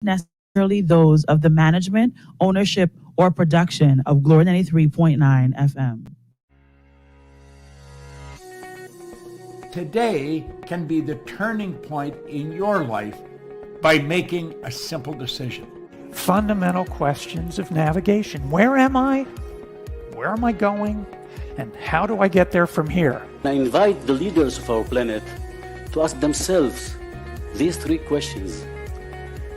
necessarily those of the management, ownership, or production of Glory 93.9 FM. Today can be the turning point in your life by making a simple decision. Fundamental questions of navigation. Where am I? Where am I going? And how do I get there from here? I invite the leaders of our planet to ask themselves these three questions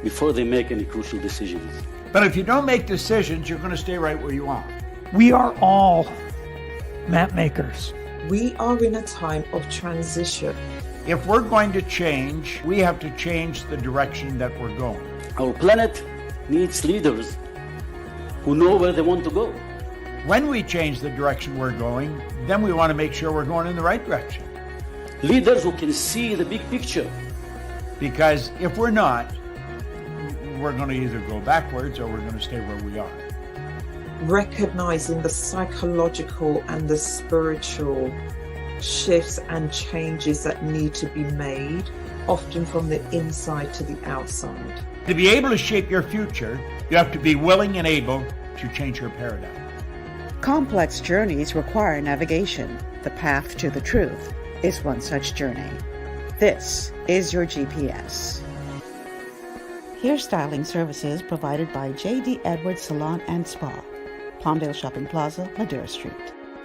before they make any crucial decisions. But if you don't make decisions, you're going to stay right where you are. We are all map makers. We are in a time of transition. If we're going to change, we have to change the direction that we're going. Our planet needs leaders who know where they want to go. When we change the direction we're going, then we want to make sure we're going in the right direction. Leaders who can see the big picture. Because if we're not, we're going to either go backwards or we're going to stay where we are. Recognizing the psychological and the spiritual shifts and changes that need to be made, often from the inside to the outside. To be able to shape your future, you have to be willing and able to change your paradigm. Complex journeys require navigation. The path to the truth is one such journey. This is your GPS. Hairstyling services provided by J.D. Edwards Salon and Spa, Palmdale Shopping Plaza, Madera Street.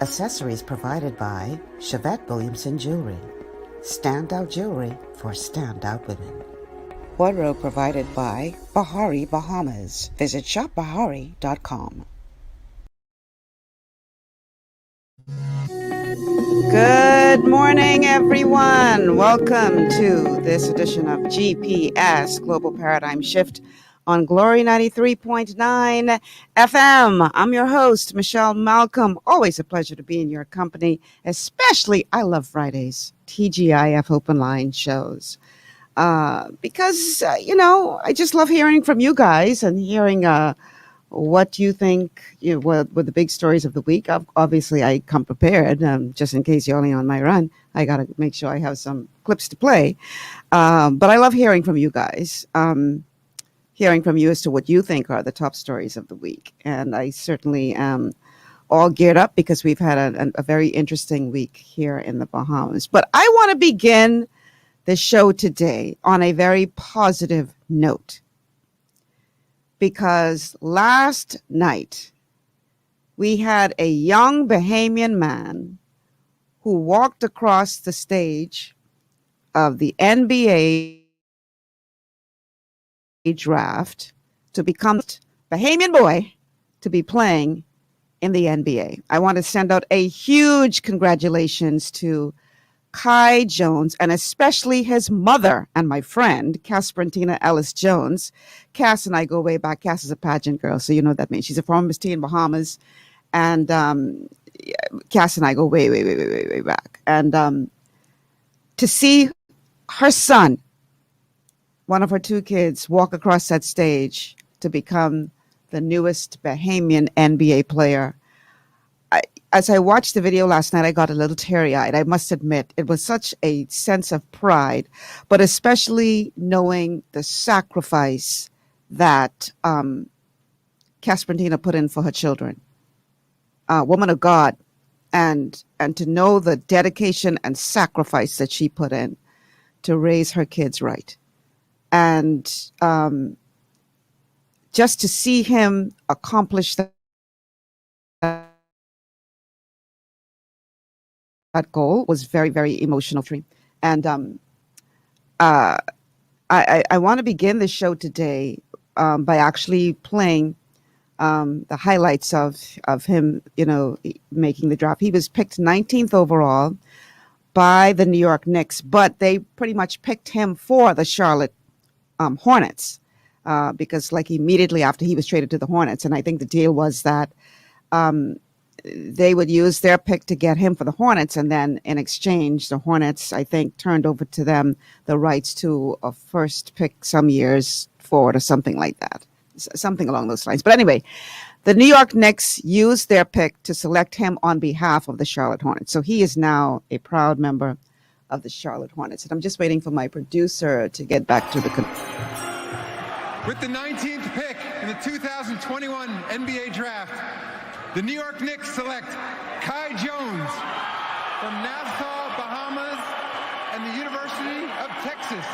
Accessories provided by Chevette Williamson Jewelry. Standout jewelry for standout women. Wardrobe provided by Bahari Bahamas. Visit shopbahari.com. Good morning, everyone. Welcome to this edition of GPS Global Paradigm Shift on Glory 93.9 FM. I'm your host, Michelle Malcolm. Always a pleasure to be in your company, especially I love Fridays, TGIF open line shows. Because, I just love hearing from you guys and hearing what you think, what were the big stories of the week. Obviously, I come prepared, just in case you're only on my run. I got to make sure I have some clips to play. But I love hearing from you guys, hearing from you as to what you think are the top stories of the week. And I certainly am all geared up because we've had a very interesting week here in the Bahamas. But I want to begin the show today on a very positive note. Because last night, we had a young Bahamian man who walked across the stage of the NBA draft to become a Bahamian boy to be playing in the NBA. I want to send out a huge congratulations to Kai Jones, and especially his mother and my friend, Casperantina Ellis Jones. Cass and I go way back. Cass is a pageant girl, so you know what that means. She's a former Miss Tea in Bahamas. And Cass and I go way back. And to see her son, one of her two kids, walk across that stage to become the newest Bahamian NBA player, as I watched the video last night, I got a little teary-eyed. I must admit, it was such a sense of pride, but especially knowing the sacrifice that Casperantina put in for her children. Woman of God, and to know the dedication and sacrifice that she put in to raise her kids right. And just to see him accomplish that goal was very, very emotional for me. And I want to begin the show today by actually playing the highlights of him, making the draft. He was picked 19th overall by the New York Knicks, but they pretty much picked him for the Charlotte Hornets because like immediately after he was traded to the Hornets. And I think the deal was that they would use their pick to get him for the Hornets. And then in exchange, the Hornets, I think, turned over to them the rights to a first pick some years forward or something like that, something along those lines. But anyway, the New York Knicks used their pick to select him on behalf of the Charlotte Hornets. So he is now a proud member of the Charlotte Hornets. And I'm just waiting for my producer to get back to the With the 19th pick in the 2021 NBA Draft, the New York Knicks select Kai Jones from Nassau, Bahamas, and the University of Texas.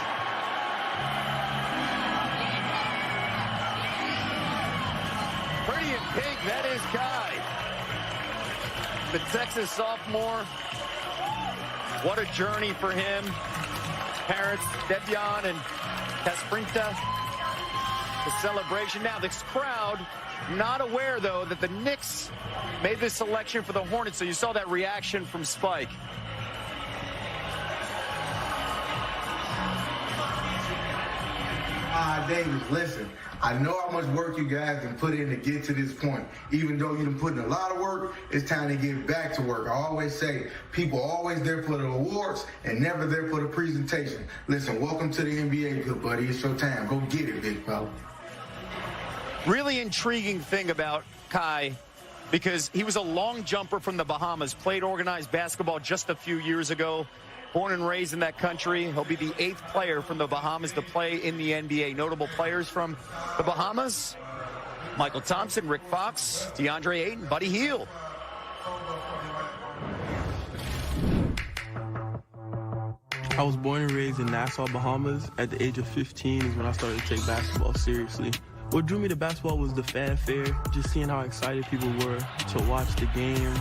Pretty in pink, that is Kai. The Texas sophomore. What a journey for him. Parents, Devion and Casprinta. The celebration. Now, this crowd not aware, though, that the Knicks made this selection for the Hornets. So you saw that reaction from Spike. Davis, listen, I know how much work you guys can put in to get to this point. Even though you've been putting a lot of work, it's time to get back to work. I always say, people are always there for the awards and never there for the presentation. Listen, welcome to the NBA, good buddy. It's your time. Go get it, big fella. Really intriguing thing about Kai, because he was a long jumper from the Bahamas, played organized basketball just a few years ago. Born and raised in that country. He'll be the 8th player from the Bahamas to play in the NBA. Notable players from the Bahamas: Michael Thompson, Rick Fox, DeAndre Ayton, Buddy Hield. I was born and raised in Nassau, Bahamas. At the age of 15 is when I started to take basketball seriously. What drew me to basketball was the fanfare, just seeing how excited people were to watch the game.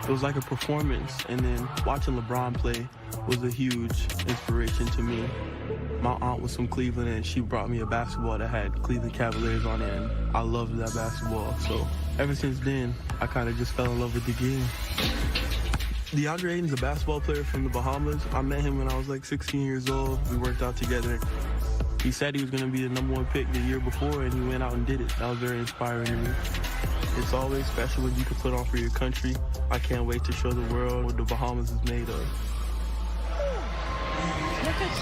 It was like a performance, and then watching LeBron play was a huge inspiration to me. My aunt was from Cleveland, and she brought me a basketball that had Cleveland Cavaliers on it, and I loved that basketball. So ever since then, I kind of just fell in love with the game. DeAndre Ayton's a basketball player from the Bahamas. I met him when I was like 16 years old. We worked out together. He said he was going to be the #1 pick the year before, and he went out and did it. That was very inspiring to me. It's always special when you can put on for your country. I can't wait to show the world what the Bahamas is made of.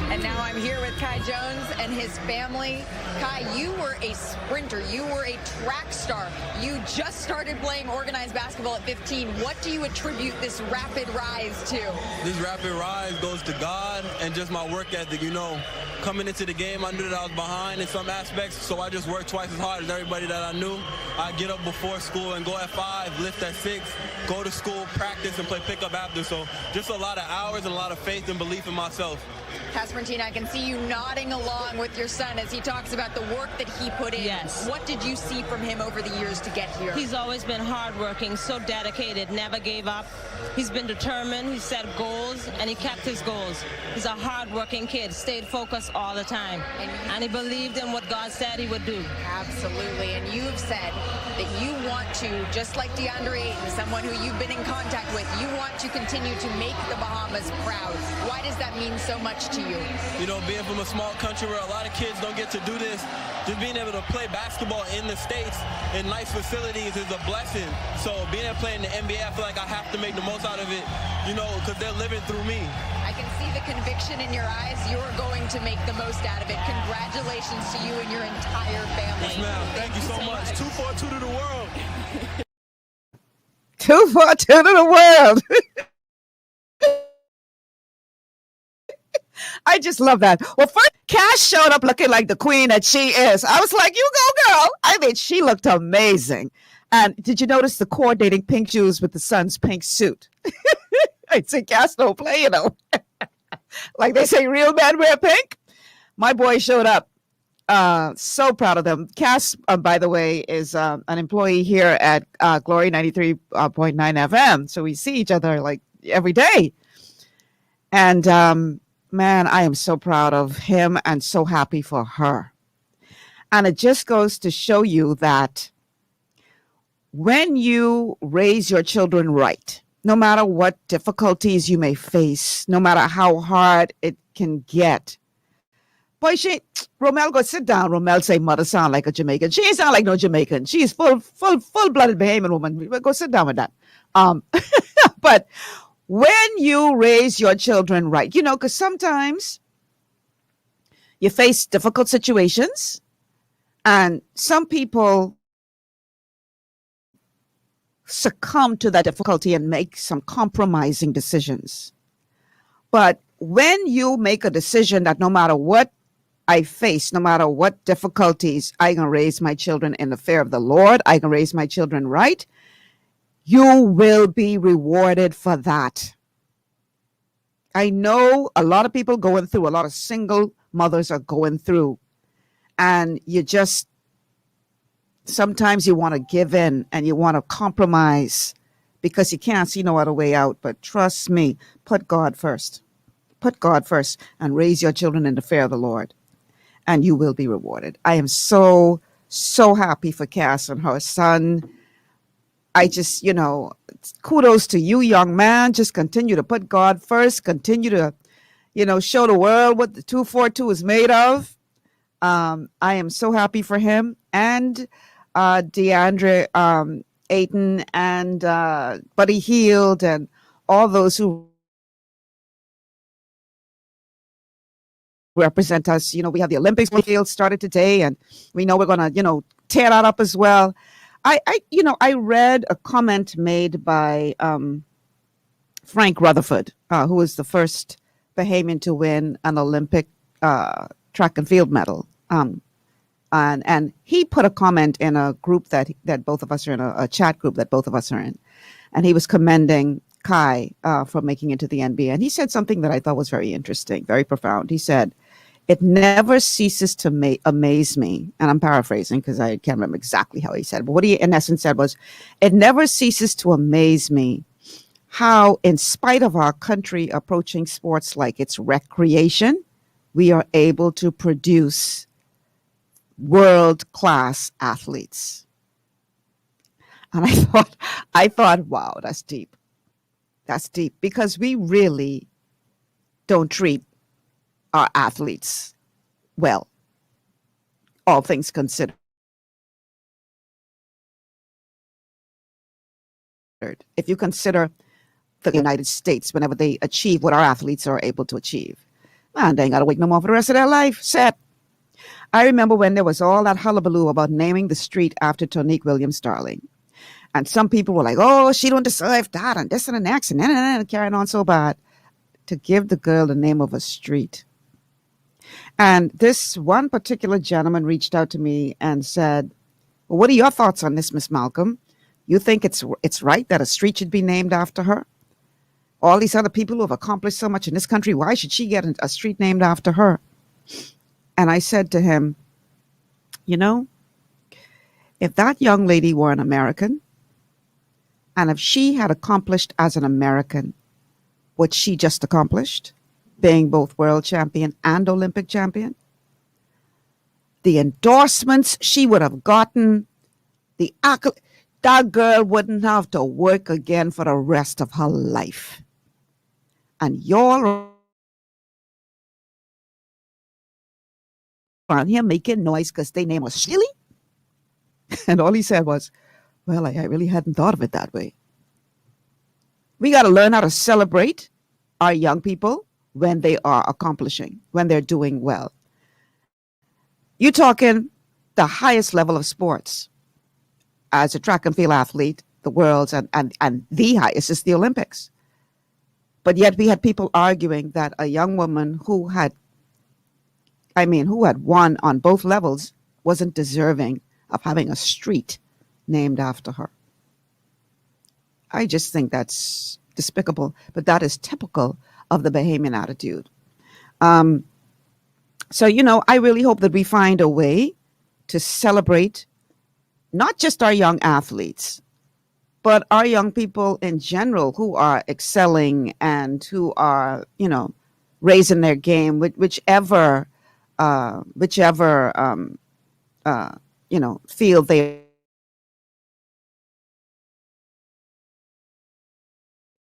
And now I'm here with Kai Jones and his family. Kai, you were a sprinter. You were a track star. You just started playing organized basketball at 15. What do you attribute this rapid rise to? This rapid rise goes to God and just my work ethic. You know, coming into the game, I knew that I was behind in some aspects, so I just worked twice as hard as everybody that I knew. I get up before school and go at 5, lift at 6, go to school, practice, and play pickup after. So just a lot of hours and a lot of faith and belief in myself. Casprintina, I can see you nodding along with your son as he talks about the work that he put in. Yes. What did you see from him over the years to get here? He's always been hardworking, so dedicated, never gave up. He's been determined, he set goals, and he kept his goals. He's a hardworking kid, stayed focused all the time. And he believed in what God said he would do. Absolutely, and you've said that you want to, just like DeAndre Ayton, someone who you've been in contact with, you want to continue to make the Bahamas proud. Why does that mean so much to you? You know, being from a small country where a lot of kids don't get to do this, just being able to play basketball in the States in nice facilities is a blessing. So being able to play in the NBA, I feel like I have to make the most out of it, you know, because they're living through me. I can see the conviction in your eyes. You're going to make the most out of it. Congratulations to you and your entire family. Yes, ma'am. Thank you so much. 242 to the world. 242 to the world. I just love that. Well, first, Cash showed up looking like the queen that she is. I was like, you go, girl. I mean, she looked amazing. And did you notice the coordinating pink shoes with the son's pink suit? I'd say Cass don't play, you know. Like they say, real men wear pink. My boy showed up. So proud of them. Cass, by the way, is an employee here at Glory 93.9 FM. So we see each other like every day. And man, I am so proud of him and so happy for her. And it just goes to show you that when you raise your children right, no matter what difficulties you may face, no matter how hard it can get. Boy, Romel, go sit down. Romel say mother sound like a Jamaican. She ain't sound like no Jamaican. She's full-blooded Bahamian woman. Go sit down with that. But when you raise your children right, you know, because sometimes you face difficult situations and some people succumb to that difficulty and make some compromising decisions. But when you make a decision that no matter what I face, no matter what difficulties, I can raise my children in the fear of the Lord. I can raise my children right. You will be rewarded for that. I know a lot of people going through, a lot of single mothers are going through, and you just, sometimes you want to give in and you want to compromise because you can't see no other way out. But trust me, put God first. Put God first and raise your children in the fear of the Lord, and you will be rewarded. I am so, so happy for Cass and her son. I just, kudos to you, young man. Just continue to put God first. Continue to, show the world what the 242 is made of. I am so happy for him and DeAndre Ayton and Buddy Hield and all those who represent us. We have the Olympics field started today, and we know we're going to, tear that up as well. I read a comment made by Frank Rutherford, who was the first Bahamian to win an Olympic track and field medal. And he put a comment in a group that both of us are in, a chat group that both of us are in, and he was commending Kai for making it to the NBA. And he said something that I thought was very interesting, very profound. He said, "It never ceases to amaze me," and I'm paraphrasing because I can't remember exactly how he said it, but what he in essence said was, "It never ceases to amaze me how, in spite of our country approaching sports like it's recreation, we are able to produce world-class athletes." And I thought, wow, that's deep. That's deep, because we really don't treat our athletes well, all things considered. If you consider the United States, whenever they achieve what our athletes are able to achieve, man, they ain't got to wait no more for the rest of their life. Set. I remember when there was all that hullabaloo about naming the street after Tonique Williams-Darling. And some people were like, oh, she don't deserve that, and this and the next, and carrying on so bad. To give the girl the name of a street. And this one particular gentleman reached out to me and said, well, what are your thoughts on this, Miss Malcolm? You think it's right that a street should be named after her? All these other people who have accomplished so much in this country, why should she get a street named after her? And I said to him, if that young lady were an American, and if she had accomplished as an American what she just accomplished, being both world champion and Olympic champion, the endorsements she would have gotten, that girl wouldn't have to work again for the rest of her life. And you're around here making noise because they name us Shilly? And all he said was, well, I really hadn't thought of it that way. We got to learn how to celebrate our young people when they are accomplishing, when they're doing well. You're talking the highest level of sports. As a track and field athlete, the world's and the highest is the Olympics. But yet we had people arguing that a young woman who had won on both levels wasn't deserving of having a street named after her. I just think that's despicable, but that is typical of the Bahamian attitude. So, I really hope that we find a way to celebrate not just our young athletes, but our young people in general who are excelling and who are, raising their game, whichever field they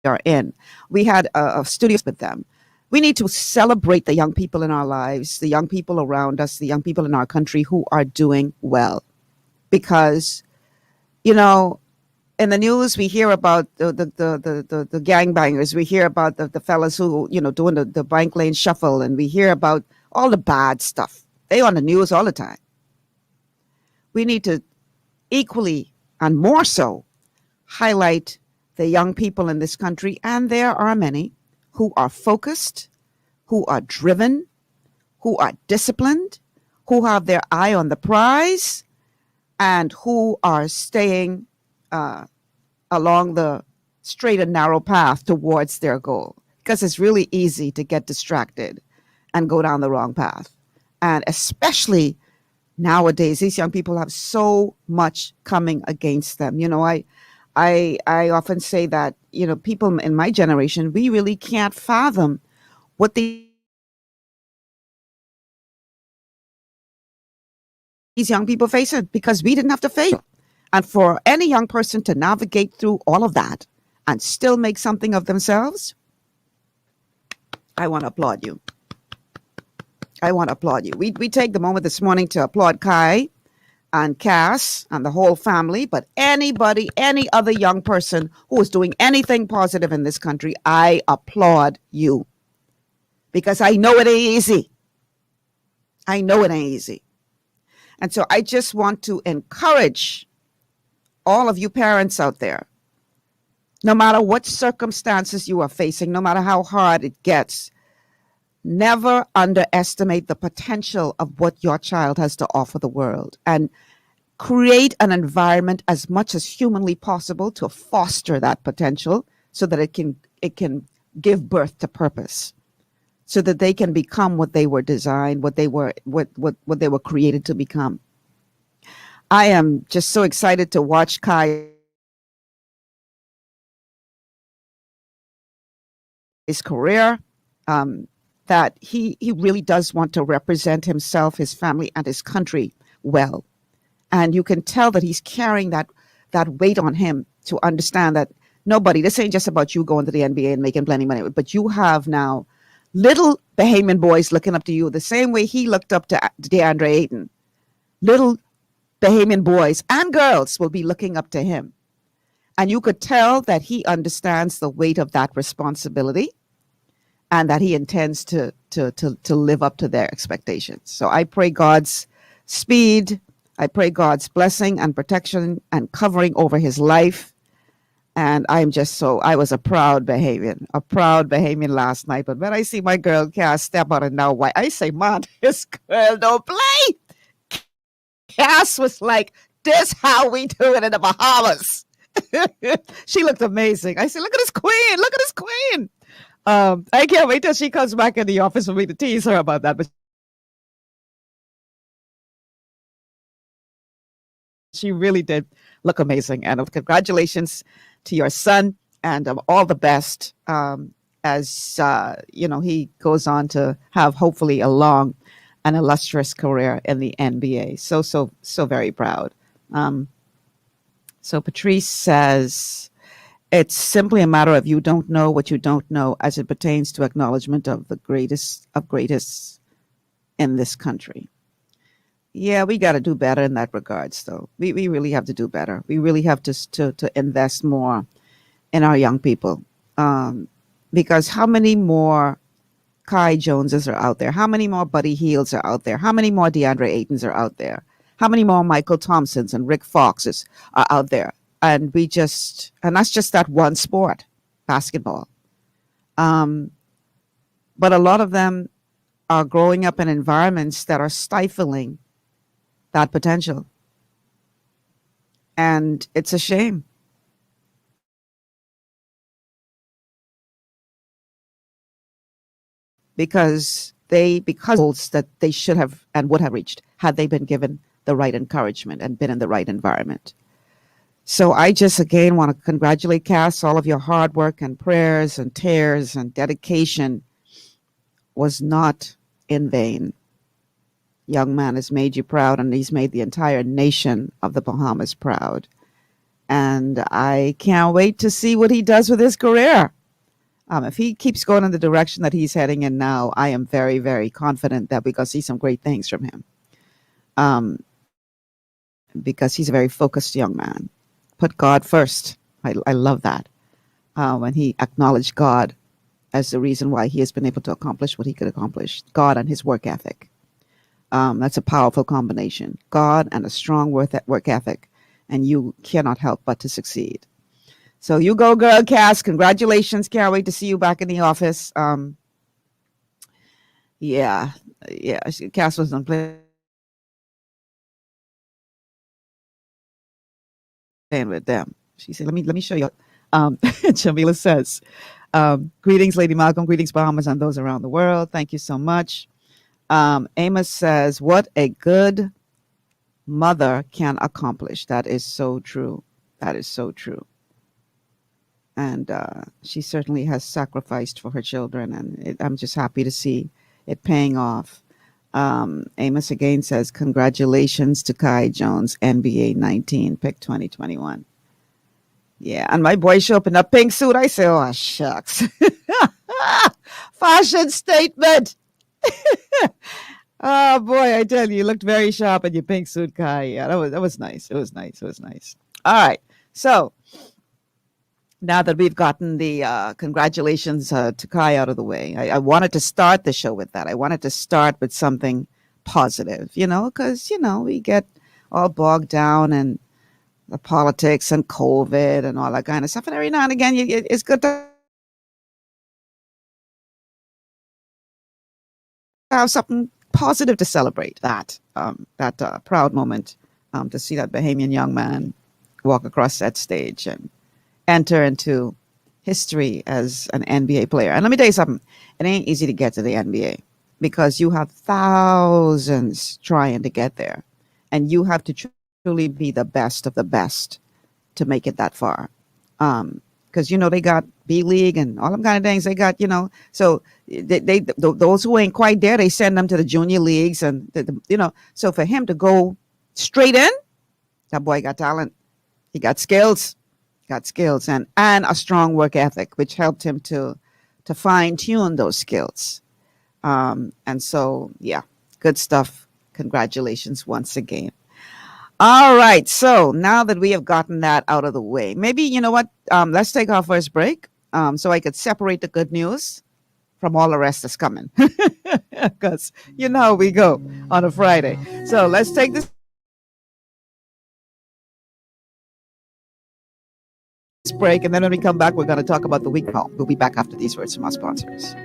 are in. We had studios with them. We need to celebrate the young people in our lives, the young people around us, the young people in our country who are doing well. Because, in the news, we hear about the gangbangers. We hear about the fellas who, doing the bike lane shuffle. And we hear about all the bad stuff. They on the news all the time. We need to equally and more so highlight the young people in this country, and there are many, who are focused, who are driven, who are disciplined, who have their eye on the prize, and who are staying along the straight and narrow path towards their goal. Because it's really easy to get distracted and go down the wrong path. And especially nowadays, these young people have so much coming against them. I often say that, people in my generation, we really can't fathom what these young people face it, because we didn't have to face it. And for any young person to navigate through all of that and still make something of themselves, I want to applaud you. I want to applaud you. We take the moment this morning to applaud Kai and Cass and the whole family, but any other young person who is doing anything positive in this country, I applaud you. Because I know it ain't easy. I know it ain't easy. And so I just want to encourage all of you parents out there, no matter what circumstances you are facing, no matter how hard it gets, never underestimate the potential of what your child has to offer the world, and create an environment as much as humanly possible to foster that potential so that it can give birth to purpose, so that they can become what they were designed, what they were created to become. I am just so excited to watch Kai's career, that he really does want to represent himself, his family, and his country well. And you can tell that he's carrying that weight on him to understand that this ain't just about you going to the NBA and making plenty of money, but you have now little Bahamian boys looking up to you the same way he looked up to DeAndre Ayton. Little Bahamian boys and girls will be looking up to him. And you could tell that he understands the weight of that responsibility and that he intends to live up to their expectations. So I pray God's speed. I pray God's blessing and protection and covering over his life. And I was a proud Bahamian last night. But when I see my girl Cass step out and now white, I say, man, this girl don't play. Cass was like, this how we do it in the Bahamas. She looked amazing. I said, look at this queen. Look at this queen. I can't wait till she comes back in the office for me to tease her about that. But she really did look amazing. And congratulations to your son, and all the best as he goes on to have hopefully a long and illustrious career in the NBA. So very proud. So Patrice says, it's simply a matter of you don't know what you don't know as it pertains to acknowledgement of the greatest of greatest in this country. Yeah, we got to do better in that regards, though. We really have to do better. We really have to invest more in our young people. Because how many more Kai Joneses are out there? How many more Buddy Hields are out there? How many more DeAndre Aytons are out there? How many more Michael Thompsons and Rick Foxes are out there? And that's just that one sport, basketball. But a lot of them are growing up in environments that are stifling that potential. And it's a shame. Because goals that they should have and would have reached had they been given the right encouragement and been in the right environment. So I just again want to congratulate Cass. All of your hard work and prayers and tears and dedication was not in vain. Young man has made you proud, and he's made the entire nation of the Bahamas proud. And I can't wait to see what he does with his career. If he keeps going in the direction that he's heading in now, I am very, very confident that we're going to see some great things from him. Because he's a very focused young man. Put God first. I love that. When he acknowledged God as the reason why he has been able to accomplish what he could accomplish. God and his work ethic. That's a powerful combination. God and a strong work ethic. And you cannot help but to succeed. So you go, girl, Cass. Congratulations. Can't wait to see you back in the office. Yeah, Cass wasn't playing with them. She said, let me show you. Jamila says, greetings, Lady Malcolm. Greetings, Bahamas, and those around the world. Thank you so much. Amos says, what a good mother can accomplish. That is so true. That is so true. And she certainly has sacrificed for her children, and I'm just happy to see it paying off. Amos again says, congratulations to Kai Jones, NBA 19, pick 2021. Yeah, and my boy show up in a pink suit. I say, oh, shucks. Fashion statement. Oh, boy, I tell you looked very sharp in your pink suit, Kai. Yeah, that was nice. It was nice. All right, so now that we've gotten the congratulations to Kai out of the way, I wanted to start the show with that. I wanted to start with something positive, because, we get all bogged down in the politics and COVID and all that kind of stuff. And every now and again, it's good to have something positive to celebrate that proud moment, to see that Bahamian young man walk across that stage and enter into history as an NBA player. And let me tell you something, it ain't easy to get to the NBA because you have thousands trying to get there, and you have to truly be the best of the best to make it that far. Because, they got B-League and all them kind of things. They got, so they those who ain't quite there, they send them to the junior leagues. And, so for him to go straight in, that boy got talent. He got skills and a strong work ethic, which helped him to fine tune those skills. And so, yeah, good stuff. Congratulations once again. All right. So now that we have gotten that out of the way, maybe, you know what? Let's take our first break so I could separate the good news from all the rest that's coming. Because you know how we go on a Friday. So let's take this break. And then when we come back, we're going to talk about the week home. We'll be back after these words from our sponsors.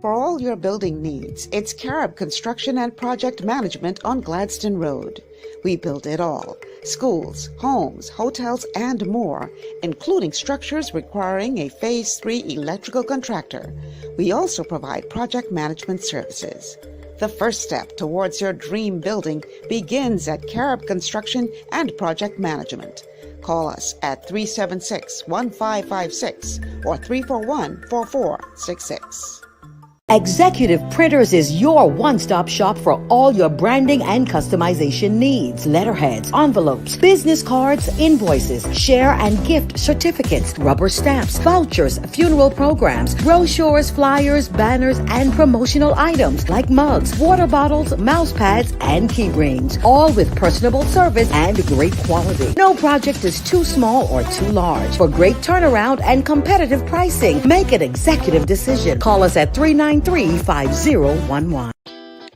For all your building needs, it's Carib Construction and Project Management on Gladstone Road. We build it all: schools, homes, hotels, and more, including structures requiring a Phase 3 electrical contractor. We also provide project management services. The first step towards your dream building begins at Carib Construction and Project Management. Call us at 376-1556 or 341-4466. Executive Printers is your one-stop shop for all your branding and customization needs. Letterheads, envelopes, business cards, invoices, share and gift certificates, rubber stamps, vouchers, funeral programs, brochures, flyers, banners, and promotional items like mugs, water bottles, mouse pads, and key rings, all with personable service and great quality. No project is too small or too large. For great turnaround and competitive pricing, make an executive decision. Call us at 393-5011.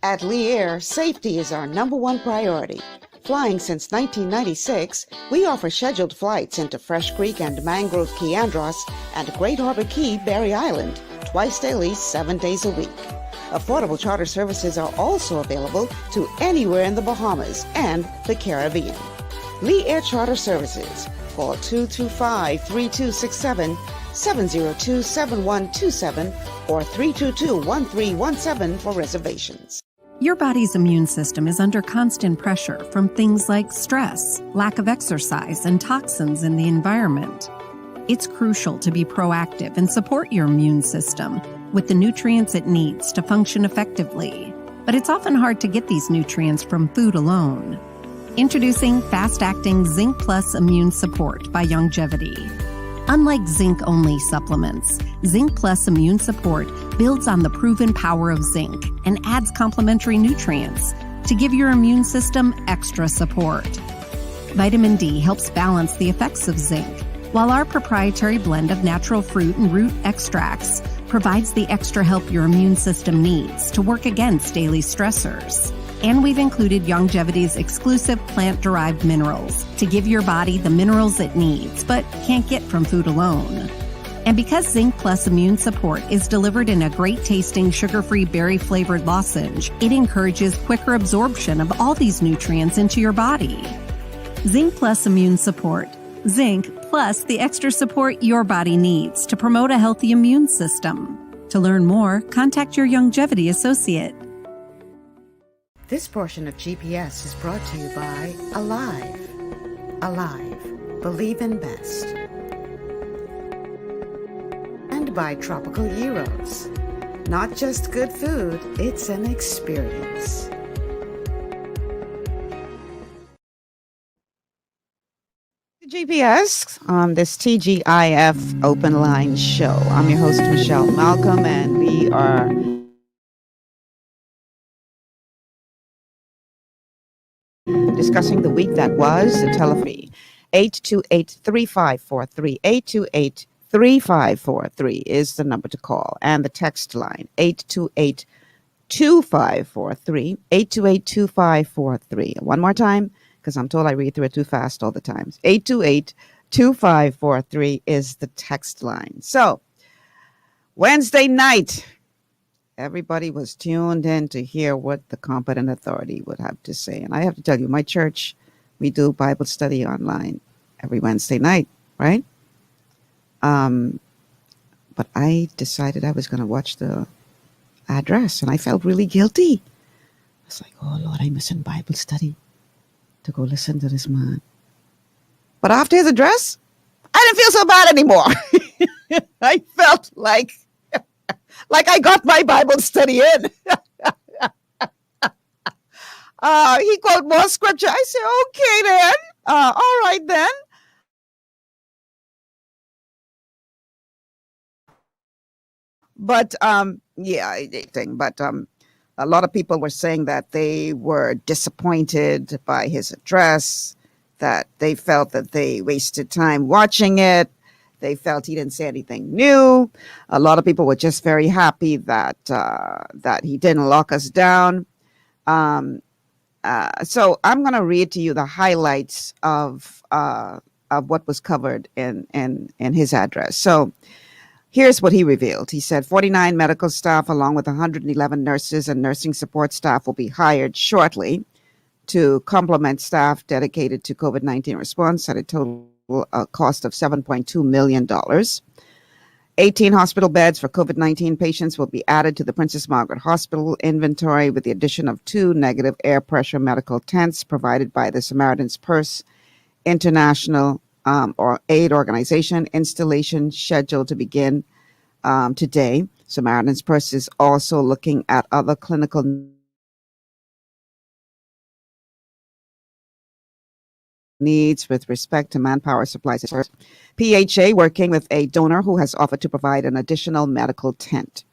At Lee Air, safety is our number one priority. Flying since 1996, we offer scheduled flights into Fresh Creek and Mangrove Key Andros and Great Harbor Key, Berry Island, twice daily, 7 days a week. Affordable charter services are also available to anywhere in the Bahamas and the Caribbean. Lee Air Charter Services. Call 225-3267, 702-7127, or 322-1317 for reservations. Your body's immune system is under constant pressure from things like stress, lack of exercise, and toxins in the environment. It's crucial to be proactive and support your immune system with the nutrients it needs to function effectively. But it's often hard to get these nutrients from food alone. Introducing fast-acting Zinc Plus Immune Support by Longevity. Unlike zinc-only supplements, Zinc Plus Immune Support builds on the proven power of zinc and adds complementary nutrients to give your immune system extra support. Vitamin D helps balance the effects of zinc, while our proprietary blend of natural fruit and root extracts provides the extra help your immune system needs to work against daily stressors. And we've included Longevity's exclusive plant-derived minerals to give your body the minerals it needs but can't get from food alone. And because Zinc Plus Immune Support is delivered in a great-tasting sugar-free berry-flavored lozenge, it encourages quicker absorption of all these nutrients into your body. Zinc Plus Immune Support. Zinc plus the extra support your body needs to promote a healthy immune system. To learn more, contact your longevity associate. This portion of GPS is brought to you by Alive. Alive. Believe in best. And by Tropical Gyros. Not just good food, it's an experience. GPS on this TGIF Open Line show. I'm your host, Michelle Malcolm, and we are discussing the week that was. The telephone 828-3543. 828-3543 is the number to call, and the text line 828-2543. 828-2543. One more time, because I'm told I read through it too fast all the time. 828-2543 is the text line. So, Wednesday night, everybody was tuned in to hear what the competent authority would have to say. And I have to tell you, my church, we do Bible study online every Wednesday night, right? But I decided I was going to watch the address, and I felt really guilty. I was like, oh, Lord, I'm missing Bible study to go listen to this man. But after his address, I didn't feel so bad anymore. I felt like I got my Bible study in. He quoted more scripture. I said, okay then. All right then. But a lot of people were saying that they were disappointed by his address, that they felt that they wasted time watching it. They felt he didn't say anything new. A lot of people were just very happy that he didn't lock us down. So I'm going to read to you the highlights of what was covered in his address. So here's what he revealed. He said 49 medical staff along with 111 nurses and nursing support staff will be hired shortly to complement staff dedicated to COVID-19 response at a total cost of $7.2 million. 18 hospital beds for COVID-19 patients will be added to the Princess Margaret Hospital inventory with the addition of 2 negative air pressure medical tents provided by the Samaritan's Purse International or aid organization. Installation scheduled to begin today. Samaritan's Purse is also looking at other clinical needs with respect to manpower supplies. PHA working with a donor who has offered to provide an additional medical tent.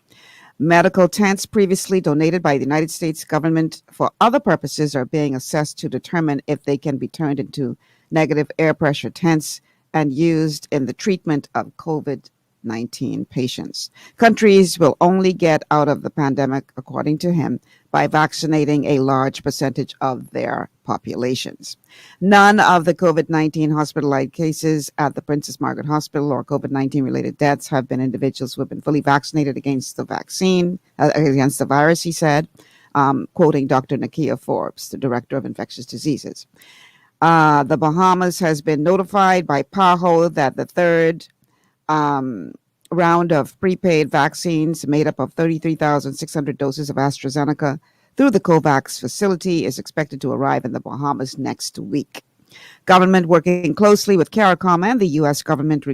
Medical tents previously donated by the United States government for other purposes are being assessed to determine if they can be turned into negative air pressure tents and used in the treatment of COVID-19 patients. Countries will only get out of the pandemic, according to him, by vaccinating a large percentage of their populations. None of the COVID-19 hospitalized cases at the Princess Margaret Hospital or COVID-19 related deaths have been individuals who have been fully vaccinated against the against the virus, he said, quoting Dr. Nakia Forbes, the director of infectious diseases. The Bahamas has been notified by PAHO that the third round of prepaid vaccines made up of 33,600 doses of AstraZeneca through the COVAX facility is expected to arrive in the Bahamas next week. Government working closely with CARICOM and the U.S. government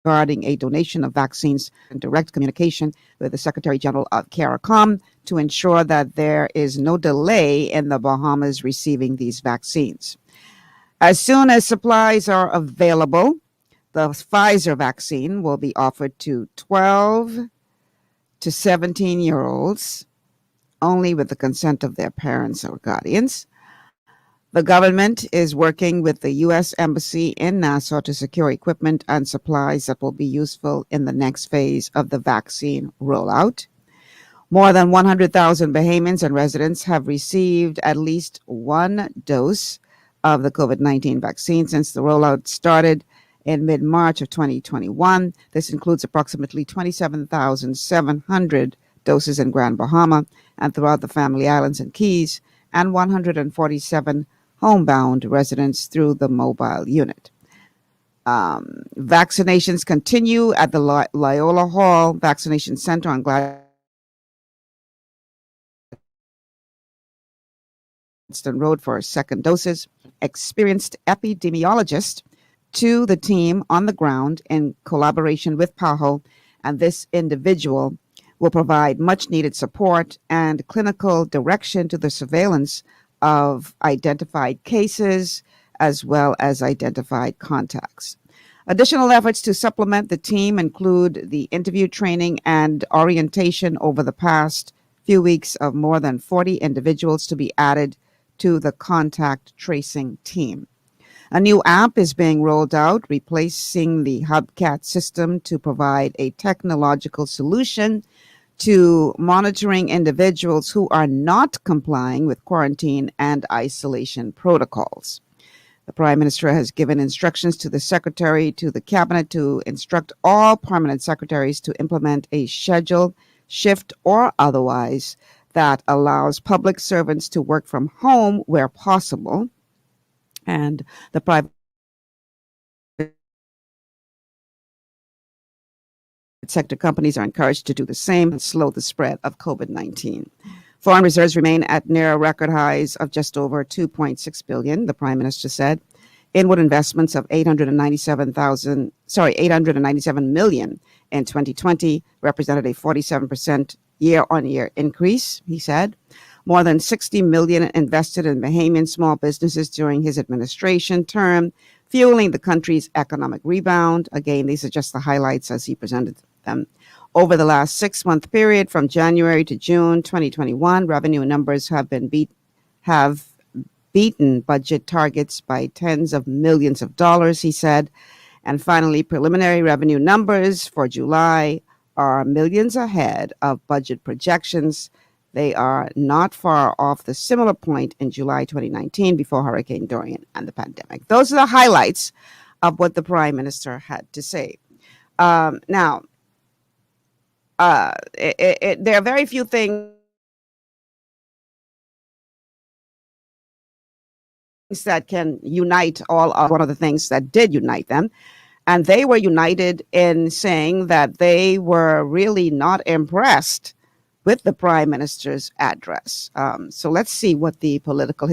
regarding a donation of vaccines in direct communication with the Secretary General of CARICOM to ensure that there is no delay in the Bahamas receiving these vaccines. As soon as supplies are available, the Pfizer vaccine will be offered to 12 to 17-year-olds only with the consent of their parents or guardians. The government is working with the U.S. Embassy in Nassau to secure equipment and supplies that will be useful in the next phase of the vaccine rollout. More than 100,000 Bahamians and residents have received at least one dose of the COVID-19 vaccine since the rollout started in mid-March of 2021. This includes approximately 27,700 doses in Grand Bahama and throughout the Family Islands and Keys, and 147 homebound residents through the mobile unit. Vaccinations continue at the Loyola Hall Vaccination Center on Gladstone Road for second doses. Experienced epidemiologist to the team on the ground in collaboration with PAHO, and this individual will provide much needed support and clinical direction to the surveillance of identified cases as well as identified contacts. Additional efforts to supplement the team include the interview training and orientation over the past few weeks of more than 40 individuals to be added to the contact tracing team. A new app is being rolled out, replacing the Hubcat system to provide a technological solution to monitoring individuals who are not complying with quarantine and isolation protocols. The Prime Minister has given instructions to the Secretary to the Cabinet to instruct all permanent secretaries to implement a schedule, shift, or otherwise that allows public servants to work from home where possible. And the private sector companies are encouraged to do the same and slow the spread of COVID-19. Foreign reserves remain at near record highs of just over $2.6 billion, the Prime Minister said. Inward investments of $897 million in 2020 represented a 47% year-on-year increase, he said. More than $60 million invested in Bahamian small businesses during his administration term, fueling the country's economic rebound. Again, these are just the highlights as he presented them. Over the last 6-month period from January to June 2021, revenue numbers have beaten budget targets by tens of millions of dollars, he said. And finally, preliminary revenue numbers for July are millions ahead of budget projections. They are not far off the similar point in July 2019 before Hurricane Dorian and the pandemic. Those are the highlights of what the Prime Minister had to say. There are very few things that can unite all of one of the things that did unite them. And they were united in saying that they were really not impressed with the Prime Minister's address. So let's see what his political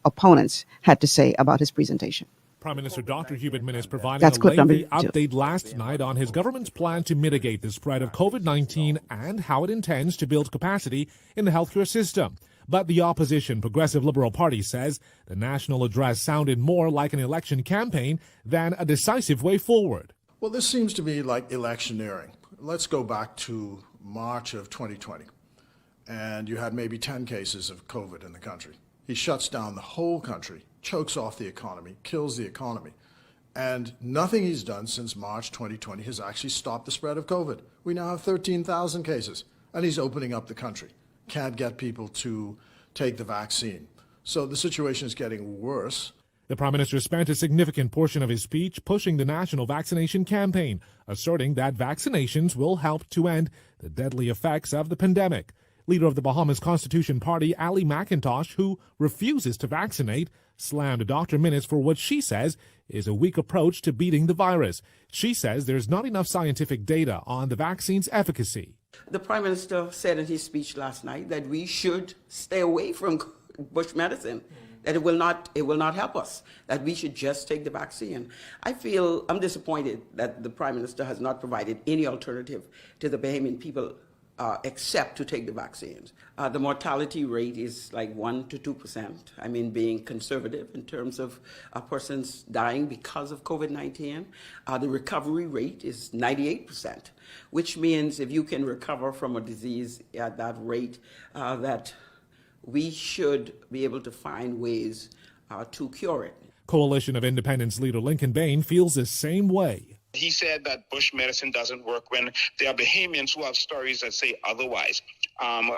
opponents had to say about his presentation. Prime Minister Dr. Hubert Minnis providing a lengthy update last night on his government's plan to mitigate the spread of COVID-19 and how it intends to build capacity in the healthcare system. But the opposition Progressive Liberal Party says the national address sounded more like an election campaign than a decisive way forward. Well, this seems to be like electioneering. Let's go back to March of 2020, and you had maybe 10 cases of COVID in the country. He shuts down the whole country, chokes off the economy, kills the economy. And nothing he's done since March 2020 has actually stopped the spread of COVID. We now have 13,000 cases, and he's opening up the country. Can't get people to take the vaccine. So the situation is getting worse. The Prime Minister spent a significant portion of his speech pushing the national vaccination campaign, asserting that vaccinations will help to end the deadly effects of the pandemic. Leader of the Bahamas Constitution Party, Ali McIntosh, who refuses to vaccinate, slammed Dr. Minnis for what she says is a weak approach to beating the virus. She says there's not enough scientific data on the vaccine's efficacy. The Prime Minister said in his speech last night that we should stay away from Bush medicine, that it will not help us, that we should just take the vaccine. I'm disappointed that the Prime Minister has not provided any alternative to the Bahamian people except to take the vaccines. The mortality rate is like 1 to 2%. I mean, being conservative in terms of persons dying because of COVID-19. The recovery rate is 98%, which means if you can recover from a disease at that rate, that we should be able to find ways to cure it. Coalition of Independence leader Lincoln Bain feels the same way. He said that Bush medicine doesn't work when there are Bahamians who have stories that say otherwise.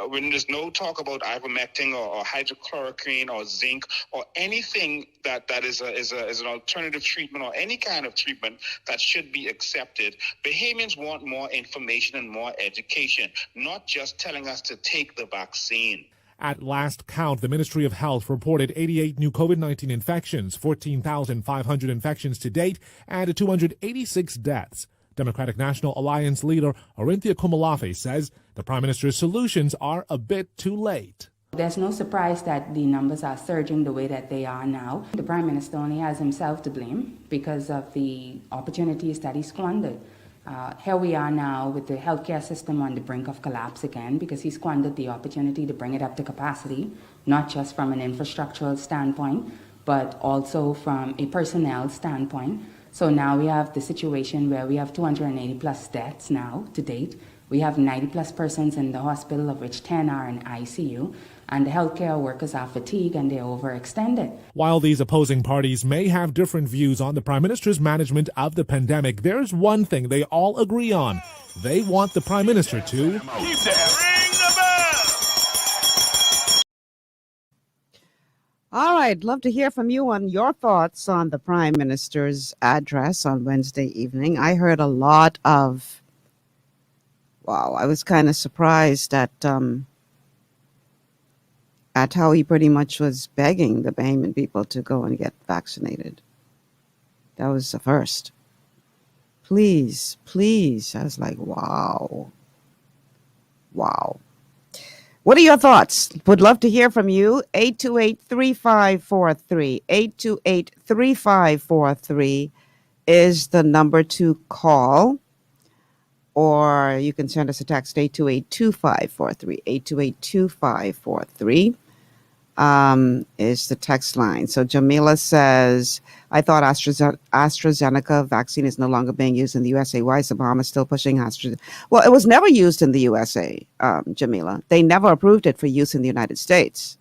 When there's no talk about ivermectin or hydrochloroquine or zinc or anything that is an alternative treatment or any kind of treatment that should be accepted, Bahamians want more information and more education, not just telling us to take the vaccine. At last count, the Ministry of Health reported 88 new COVID-19 infections, 14,500 infections to date, and 286 deaths. Democratic National Alliance leader Orinthia Kumalafe says the Prime Minister's solutions are a bit too late. There's no surprise that the numbers are surging the way that they are now. The Prime Minister only has himself to blame because of the opportunities that he squandered. Here we are now with the healthcare system on the brink of collapse again because he squandered the opportunity to bring it up to capacity, not just from an infrastructural standpoint, but also from a personnel standpoint. So now we have the situation where we have 280 plus deaths now to date. We have 90 plus persons in the hospital, of which 10 are in ICU, and the healthcare workers are fatigued and they're overextended. While these opposing parties may have different views on the Prime Minister's management of the pandemic, there's one thing they all agree on. They want the Prime Minister to Keep that. Ring the bell. All right, love to hear from you on your thoughts on the Prime Minister's address on Wednesday evening. I heard a lot of, wow, I was kind of surprised at how he pretty much was begging the Bahamian people to go and get vaccinated. That was the first. Please, please. I was like, wow. Wow. What are your thoughts? Would love to hear from you. 828-3543. 828-3543 is the number to call. Or you can send us a text, 828-2543. 828-2543 is the text line. So Jamila says, I thought AstraZeneca vaccine is no longer being used in the USA. Why is the Bahamas still pushing AstraZeneca? Well, it was never used in the USA, Jamila. They never approved it for use in the United States.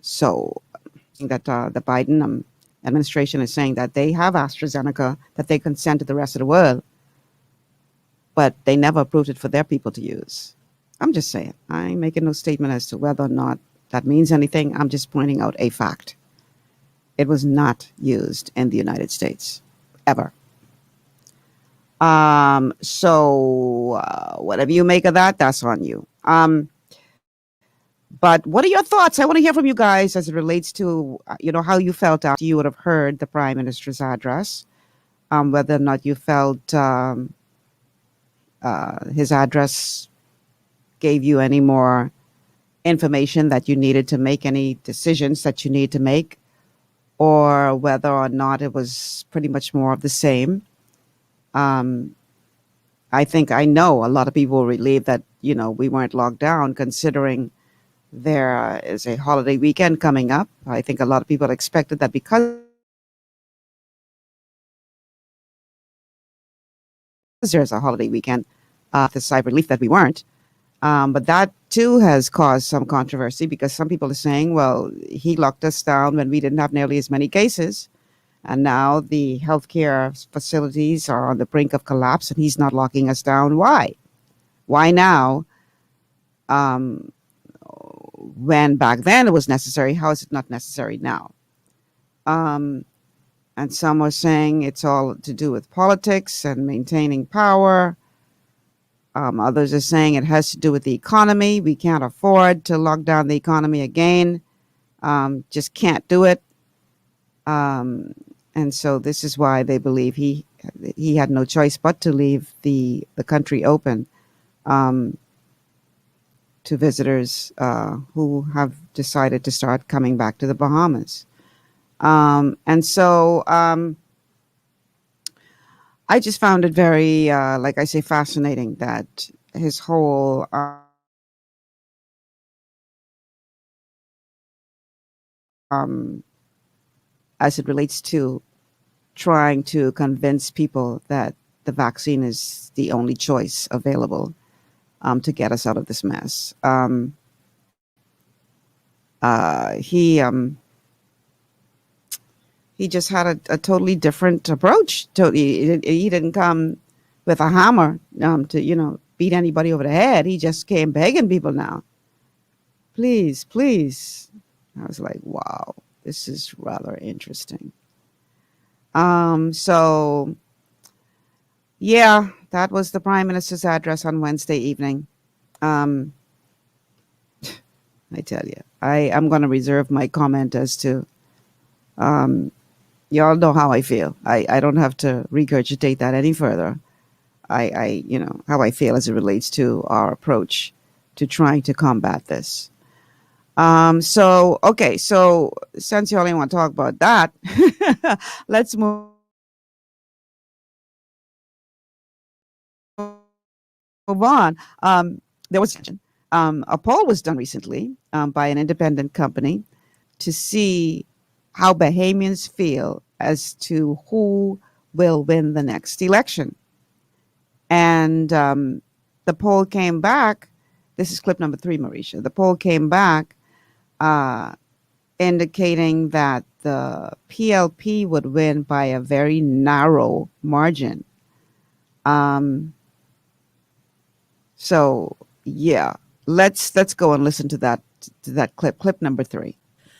So that the Biden administration is saying that they have AstraZeneca, that they can send to the rest of the world, but they never approved it for their people to use. I'm just saying. I'm making no statement as to whether or not that means anything. I'm just pointing out a fact. It was not used in the United States, ever. So whatever you make of that, that's on you. But what are your thoughts? I want to hear from you guys as it relates to, how you felt after you would have heard the Prime Minister's address, whether or not you felt his address gave you any more information that you needed to make any decisions that you need to make, or whether or not it was pretty much more of the same. I know a lot of people were relieved that, we weren't locked down, considering there is a holiday weekend coming up. I think a lot of people expected that because there's a holiday weekend, the cyber relief that we weren't. But that too has caused some controversy because some people are saying, well, he locked us down when we didn't have nearly as many cases. And now the healthcare facilities are on the brink of collapse and he's not locking us down. Why? Why now? When back then it was necessary, how is it not necessary now? And some are saying it's all to do with politics and maintaining power. Others are saying it has to do with the economy. We can't afford to lock down the economy again. Just can't do it. And so this is why they believe he had no choice but to leave the country open to visitors who have decided to start coming back to the Bahamas. And so I just found it very, like I say, fascinating that his whole as it relates to trying to convince people that the vaccine is the only choice available to get us out of this mess. He just had a totally different approach. He didn't come with a hammer to beat anybody over the head. He just came begging people now, please, please. I was like, wow, this is rather interesting. So yeah, that was the Prime Minister's address on Wednesday evening. I tell you, I'm going to reserve my comment as to, y'all know how I feel. I don't have to regurgitate that any further. How I feel as it relates to our approach to trying to combat this. So since you only want to talk about that, let's move on. There was a poll was done recently by an independent company to see how Bahamians feel as to who will win the next election. And the poll came back. This is clip number 3, Marisha. The poll came back indicating that the PLP would win by a very narrow margin. So yeah, let's go and listen to that clip number 3.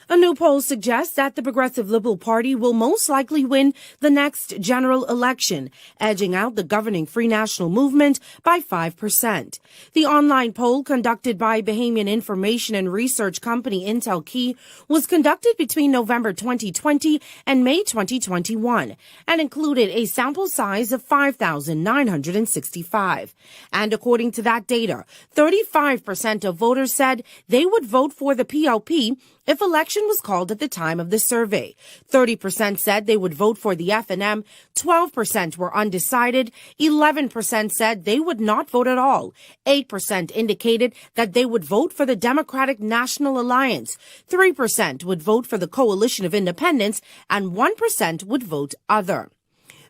A new poll suggests that the Progressive Liberal Party will most likely win the next general election, edging out the governing Free National Movement by 5%. The online poll conducted by Bahamian information and research company Intel Key was conducted between November 2020 and May 2021 and included a sample size of 5,965. And according to that data, 35% of voters said they would vote for the PLP if election was called at the time of the survey. 30% said they would vote for the FNM, 12% were undecided, 11% said they would not vote at all, 8% indicated that they would vote for the Democratic National Alliance, 3% would vote for the Coalition of Independents, and 1% would vote other.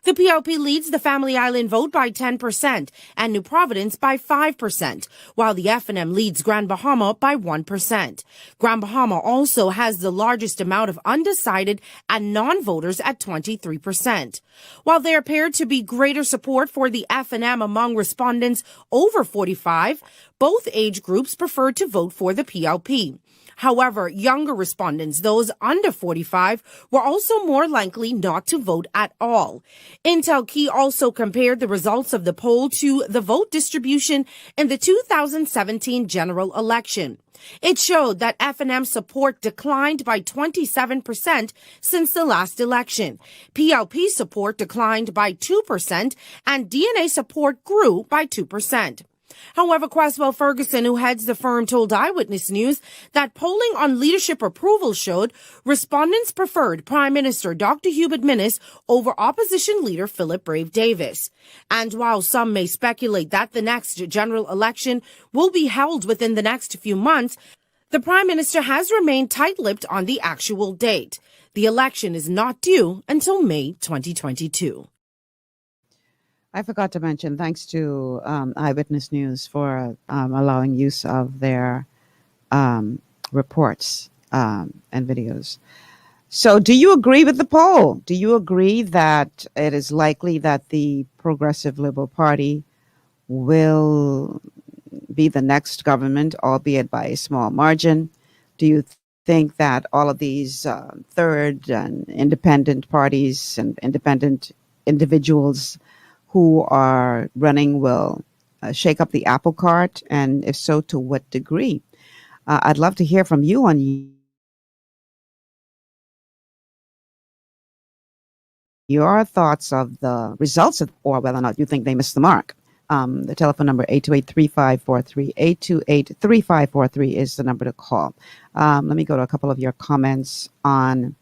The PLP leads the Family Island vote by 10% and New Providence by 5%, while the FNM leads Grand Bahama by 1%. Grand Bahama also has the largest amount of undecided and non-voters at 23%. While there appeared to be greater support for the FNM among respondents over 45, both age groups preferred to vote for the PLP. However, younger respondents, those under 45, were also more likely not to vote at all. Intel Key also compared the results of the poll to the vote distribution in the 2017 general election. It showed that FNM support declined by 27% since the last election. PLP support declined by 2%, and DNA support grew by 2%. However, Cresswell Ferguson, who heads the firm, told Eyewitness News that polling on leadership approval showed respondents preferred Prime Minister Dr. Hubert Minnis over opposition leader Philip Brave Davis. And while some may speculate that the next general election will be held within the next few months, the Prime Minister has remained tight-lipped on the actual date. The election is not due until May 2022. I forgot to mention, thanks to Eyewitness News for allowing use of their reports and videos. So do you agree with the poll? Do you agree that it is likely that the Progressive Liberal Party will be the next government, albeit by a small margin? Do you think that all of these third and independent parties and independent individuals who are running will shake up the apple cart? And if so, to what degree? I'd love to hear from you on your thoughts of the results or whether or not you think they missed the mark. The telephone number 828-3543, 828-3543 is the number to call. Let me go to a couple of your comments on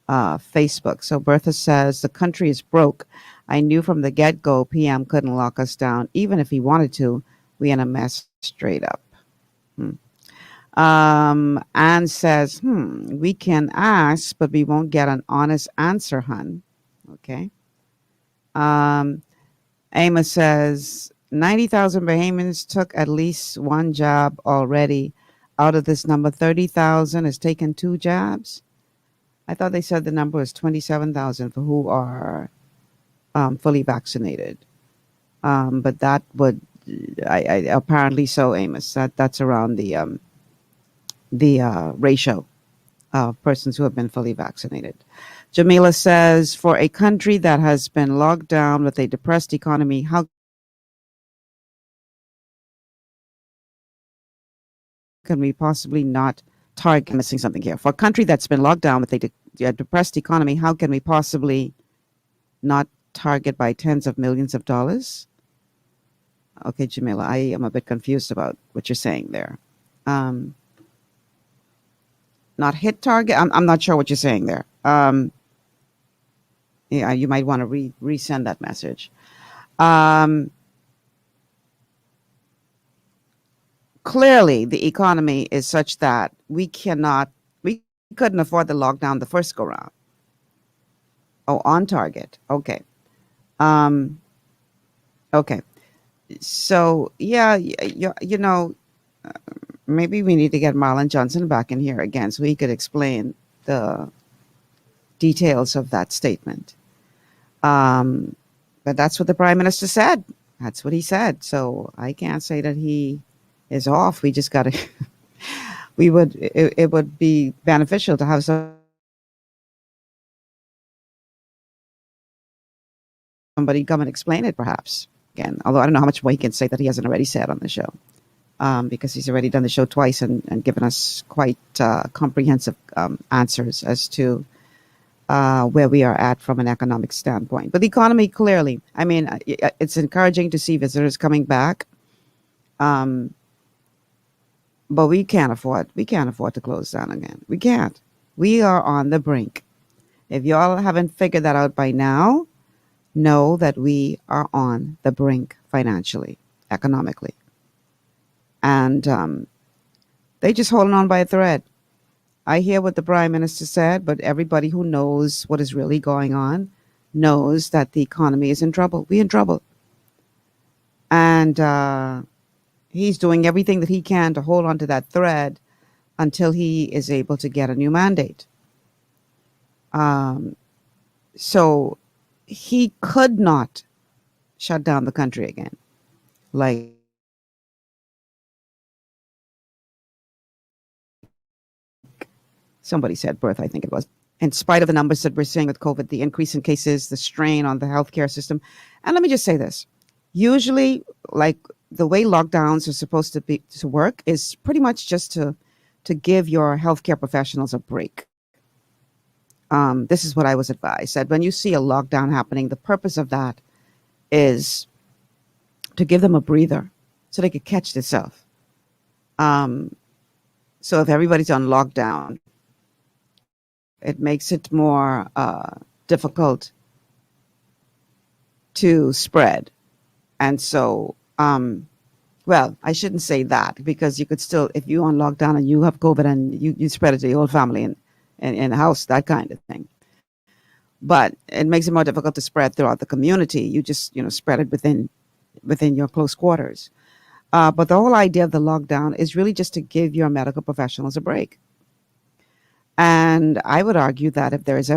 Facebook. So Bertha says, the country is broke. I knew from the get-go PM couldn't lock us down. Even if he wanted to, we in a mess straight up. Anne says, we can ask, but we won't get an honest answer, hun. Okay. Amos says, 90,000 Bahamians took at least one jab already. Out of this number, 30,000 has taken 2 jabs. I thought they said the number was 27,000 for who are fully vaccinated. But that would, I apparently so, Amos. That's around the ratio of persons who have been fully vaccinated. Jamila says, for a country that has been locked down with a depressed economy, how can we possibly not target? I'm missing something here. For a country that's been locked down with a depressed economy, how can we possibly not target by tens of millions of dollars? Okay, Jamila, I am a bit confused about what you're saying there. Not hit target. I'm not sure what you're saying there. Yeah, you might want to resend that message. Clearly, the economy is such that we couldn't afford the lockdown the first go round. Oh, on target. Okay. Okay. So yeah, you know, maybe we need to get Marlon Johnson back in here again so he could explain the details of that statement. But that's what the prime minister said. That's what he said. So I can't say that he is off. We just got to. It would be beneficial to have somebody come and explain it, perhaps again. Although I don't know how much more he can say that he hasn't already said on the show. Because he's already done the show twice and given us quite comprehensive answers as to where we are at from an economic standpoint. But the economy, clearly, I mean, it's encouraging to see visitors coming back. But we can't afford to close down again. We can't. We are on the brink. If y'all haven't figured that out by now, know that we are on the brink financially, economically. And they just holding on by a thread. I hear what the prime minister said, but everybody who knows what is really going on knows that the economy is in trouble. We're in trouble. And he's doing everything that he can to hold on to that thread until he is able to get a new mandate. So he could not shut down the country again. Like somebody said, birth, I think it was. In spite of the numbers that we're seeing with COVID, the increase in cases, the strain on the healthcare system. And let me just say this. Usually, like the way lockdowns are supposed to work is pretty much just to give your healthcare professionals a break. This is what I was advised, that when you see a lockdown happening, the purpose of that is to give them a breather so they could catch themselves. So if everybody's on lockdown, it makes it more difficult to spread. And so, well, I shouldn't say that, because you could still, if you're on lockdown and you have COVID and you spread it to your whole family and in the house, that kind of thing. But it makes it more difficult to spread throughout the community. You just, spread it within your close quarters. But the whole idea of the lockdown is really just to give your medical professionals a break. And I would argue that if there is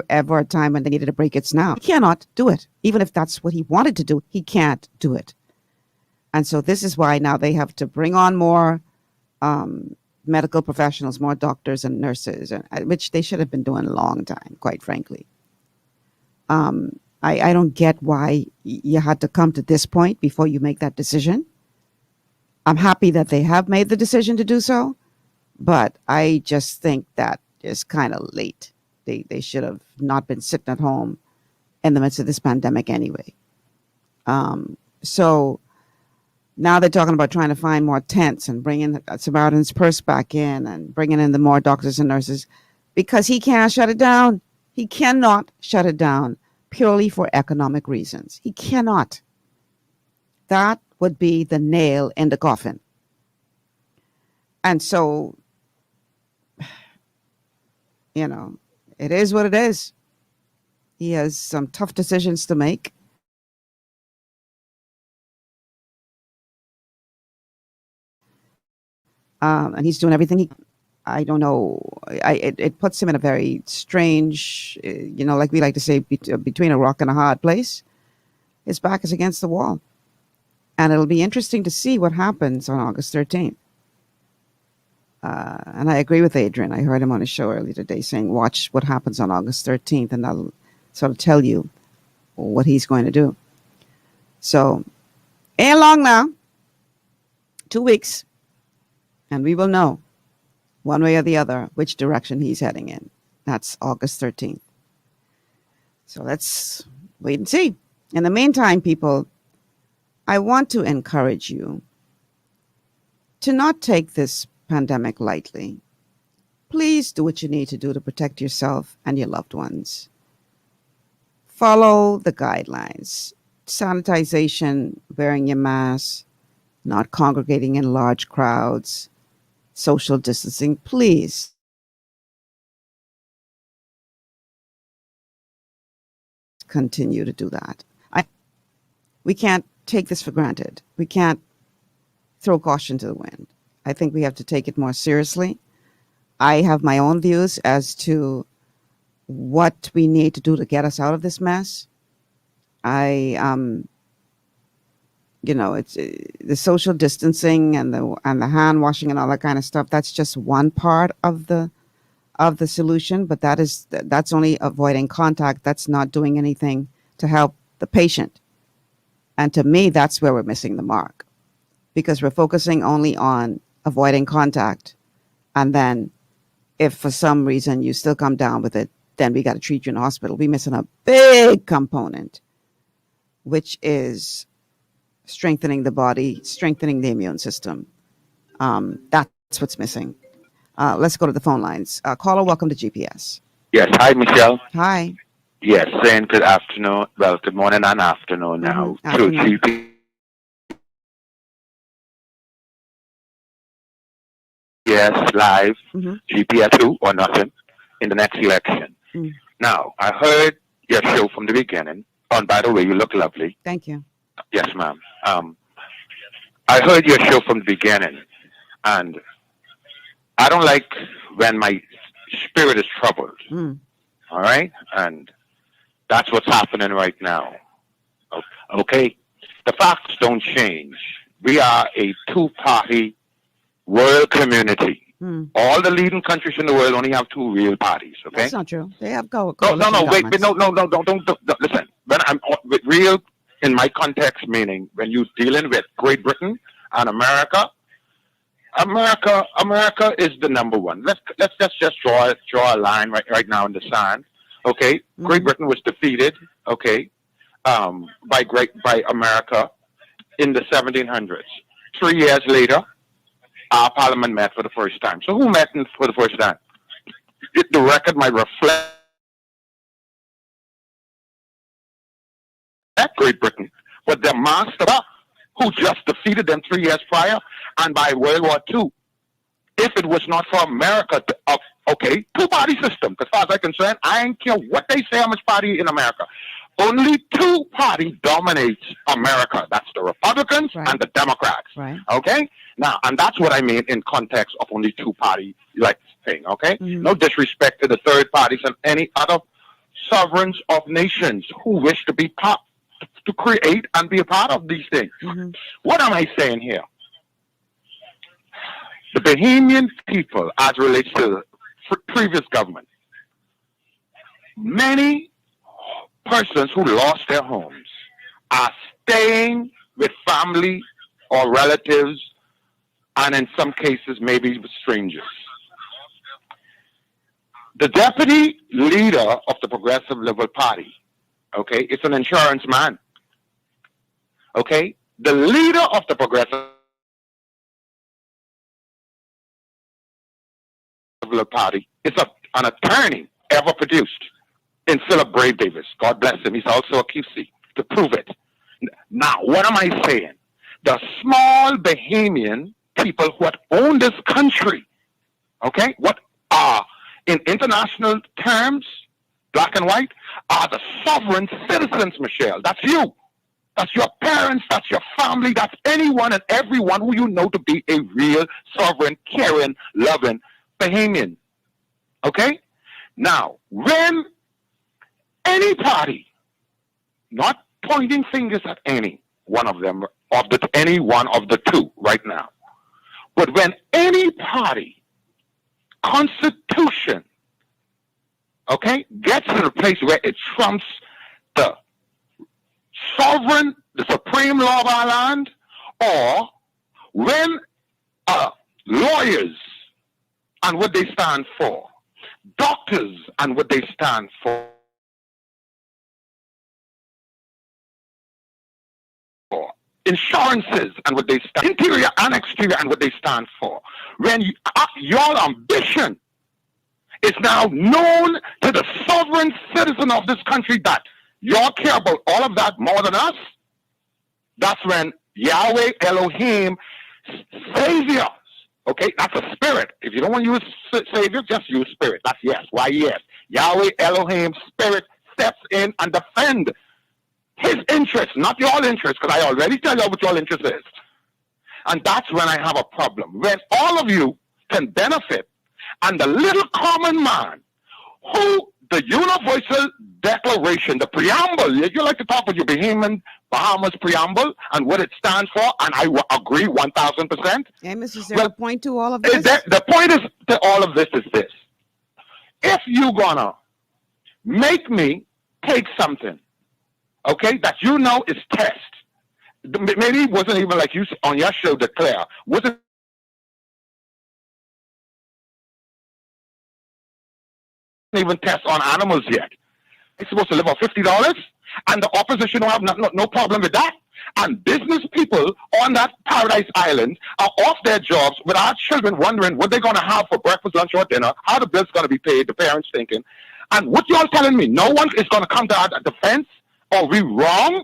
ever a time when they needed a break, it's now. He cannot do it. Even if that's what he wanted to do, he can't do it. And so this is why now they have to bring on more medical professionals, more doctors and nurses, which they should have been doing a long time, quite frankly. I don't get why you had to come to this point before you make that decision. I'm happy that they have made the decision to do so, but I just think that is kind of late. They should have not been sitting at home in the midst of this pandemic anyway. So now they're talking about trying to find more tents and bringing Samaritan's Purse back in and bringing in the more doctors and nurses, because he can't shut it down. He cannot shut it down purely for economic reasons. He cannot. That would be the nail in the coffin. And so, it is what it is. He has some tough decisions to make. and he's doing everything he. I don't know. It puts him in a very strange, like we like to say, between a rock and a hard place. His back is against the wall, and it'll be interesting to see what happens on August 13th. And I agree with Adrian. I heard him on his show earlier today saying, "Watch what happens on August 13th, and that'll sort of tell you what he's going to do." So, ain't long now. 2 weeks, and we will know one way or the other which direction he's heading in. That's August 13th. So let's wait and see. In the meantime, people, I want to encourage you to not take this pandemic lightly. Please do what you need to do to protect yourself and your loved ones. Follow the guidelines. Sanitization, wearing your mask, not congregating in large crowds, social distancing, please. Continue to do that. We can't take this for granted. We can't throw caution to the wind. I think we have to take it more seriously. I have my own views as to what we need to do to get us out of this mess. It's the social distancing and the hand washing and all that kind of stuff. That's just one part of the solution, but that's only avoiding contact. That's not doing anything to help the patient. And to me, that's where we're missing the mark, because we're focusing only on avoiding contact. And then if for some reason you still come down with it, then we got to treat you in the hospital. We're missing a big component, which is strengthening the body, strengthening the immune system. That's what's missing. Let's go to the phone lines. Caller, welcome to GPS. Yes. Hi, Michelle. Hi. Yes, saying good afternoon. Well, good morning and afternoon now to GPS Live, GPS 2 or nothing in the next election. Now, I heard your show from the beginning. And by the way, you look lovely. Thank you. Yes, ma'am. I heard your show from the beginning, and I don't like when my spirit is troubled. All right? And that's what's happening right now. Okay? The facts don't change. We are a two-party world community. All the leading countries in the world only have two real parties, okay? That's not true. They have no, wait, don't, listen. When I'm with real, in my context, meaning when you're dealing with Great Britain and America is the number one. Let's just draw a line right now in the sand. Okay, Great Britain was defeated. Okay, by America in the 1700s. 3 years later, our Parliament met for the first time. So who met for the first time? The record might reflect Great Britain, but their master, who just defeated them 3 years prior, and by World War II, if it was not for America, two-party system. As far as I'm concerned, I don't care what they say how much party in America. Only two parties dominates America. That's the Republicans and the Democrats. Right. Okay? Now, and that's what I mean in context of only two-party thing, okay? No disrespect to the third parties and any other sovereigns of nations who wish to be to create and be a part of these things. What am I saying here? The Bahamian people, as relates to the previous government, many persons who lost their homes are staying with family or relatives, and in some cases, maybe with strangers. The deputy leader of the Progressive Liberal Party, okay, is an insurance man. Okay? The leader of the Progressive Liberal Party is an attorney ever produced in Philip Brave Davis. God bless him. He's also a QC to prove it. Now, what am I saying? The small Bahamian people who own this country, okay, what are, in international terms, black and white, are the sovereign citizens, Michelle. That's you. That's your parents, that's your family, that's anyone and everyone who you know to be a real, sovereign, caring, loving Bahamian. Okay? Now, when any party, not pointing fingers at any one of them, any one of the two right now, but when any party, constitution, okay, gets to the place where it trumps the sovereign, the supreme law of our land, or when lawyers and what they stand for, doctors and what they stand for, insurances and what they stand, interior and exterior and what they stand for. When your ambition is now known to the sovereign citizen of this country that y'all care about all of that more than us, that's when Yahweh Elohim, Savior, okay, that's a spirit. If you don't want to use Savior, just use spirit. That's yes. Why yes? Yahweh Elohim, spirit, steps in and defend his interest, not your interest, because I already tell you what your interest is. And that's when I have a problem. When all of you can benefit, and the little common man who the Universal Declaration, the preamble, you like to talk with your Bahamas preamble and what it stands for, and I agree 1,000%. Amos, is there a point to all of this? The point is to all of this is this. If you're gonna make me take something, okay, that you know is test, maybe it wasn't even like you on your show declare, wasn't even test on animals yet. It's supposed to live on $50, and the opposition don't have no problem with that. And business people on that paradise island are off their jobs with our children wondering what they're going to have for breakfast, lunch, or dinner, how the bill's going to be paid, the parents thinking. And what y'all telling me, no one is going to come to our defense? Are we wrong?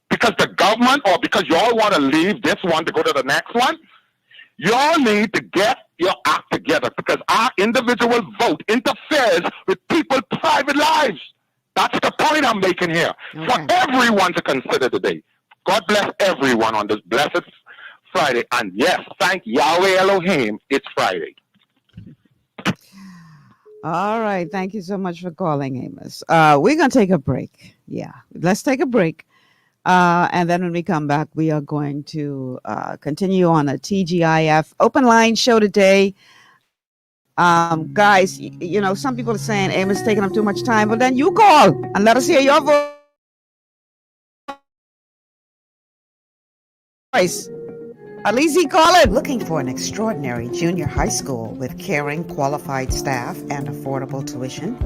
Because the government, or because y'all want to leave this one to go to the next one? Y'all need to get your act together, because our individual vote interferes with people's private lives. That's the point I'm making here. Okay. For everyone to consider today. God bless everyone on this blessed Friday. And yes, thank Yahweh Elohim, it's Friday. All right. Thank you so much for calling, Amos. We're going to take a break. Yeah, let's take a break. And then when we come back, we are going to continue on a TGIF open line show today. Guys, you know, some people are saying Amos taking up too much time, but then you call and let us hear your voice. At least he call it. Looking for an extraordinary junior high school with caring, qualified staff and affordable tuition?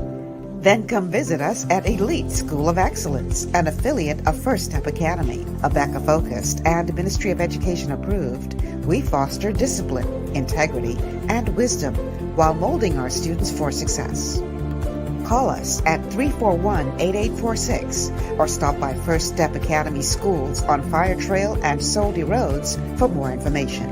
Then come visit us at Elite School of Excellence, an affiliate of First Step Academy. ABECA focused and Ministry of Education approved, we foster discipline, integrity, and wisdom while molding our students for success. Call us at 341-8846 or stop by First Step Academy Schools on Fire Trail and Soldy Roads for more information.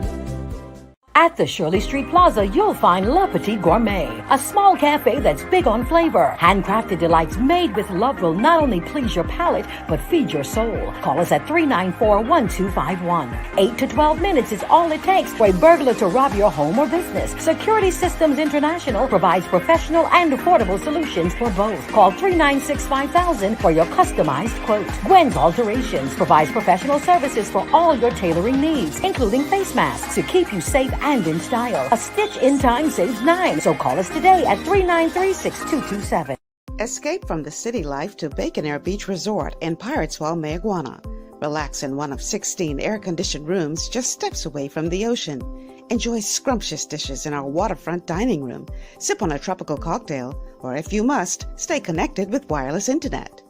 At the Shirley Street Plaza, you'll find Le Petit Gourmet, a small cafe that's big on flavor. Handcrafted delights made with love will not only please your palate, but feed your soul. Call us at 394-1251. 8 to 12 minutes is all it takes for a burglar to rob your home or business. Security Systems International provides professional and affordable solutions for both. Call 396-5000 for your customized quote. Gwen's Alterations provides professional services for all your tailoring needs, including face masks to keep you safe and in style. A stitch in time saves 9. So call us today at 393-6227. Escape from the city life to Bacon Air Beach Resort in Pirateswell, Mayaguana. Relax in one of 16 air-conditioned rooms just steps away from the ocean. Enjoy scrumptious dishes in our waterfront dining room. Sip on a tropical cocktail, or if you must, stay connected with wireless internet.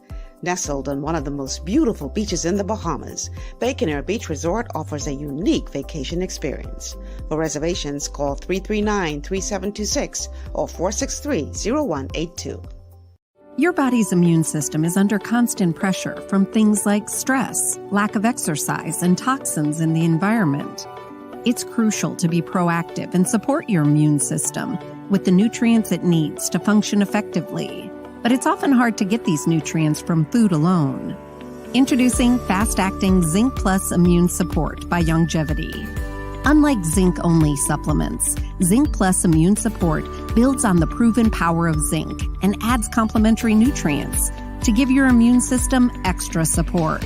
Nestled on one of the most beautiful beaches in the Bahamas, Bacon Air Beach Resort offers a unique vacation experience. For reservations, call 339-3726 or 463-0182. Your body's immune system is under constant pressure from things like stress, lack of exercise, and toxins in the environment. It's crucial to be proactive and support your immune system with the nutrients it needs to function effectively. But it's often hard to get these nutrients from food alone. Introducing fast-acting Zinc Plus Immune Support by Longevity. Unlike zinc-only supplements, Zinc Plus Immune Support builds on the proven power of zinc and adds complementary nutrients to give your immune system extra support.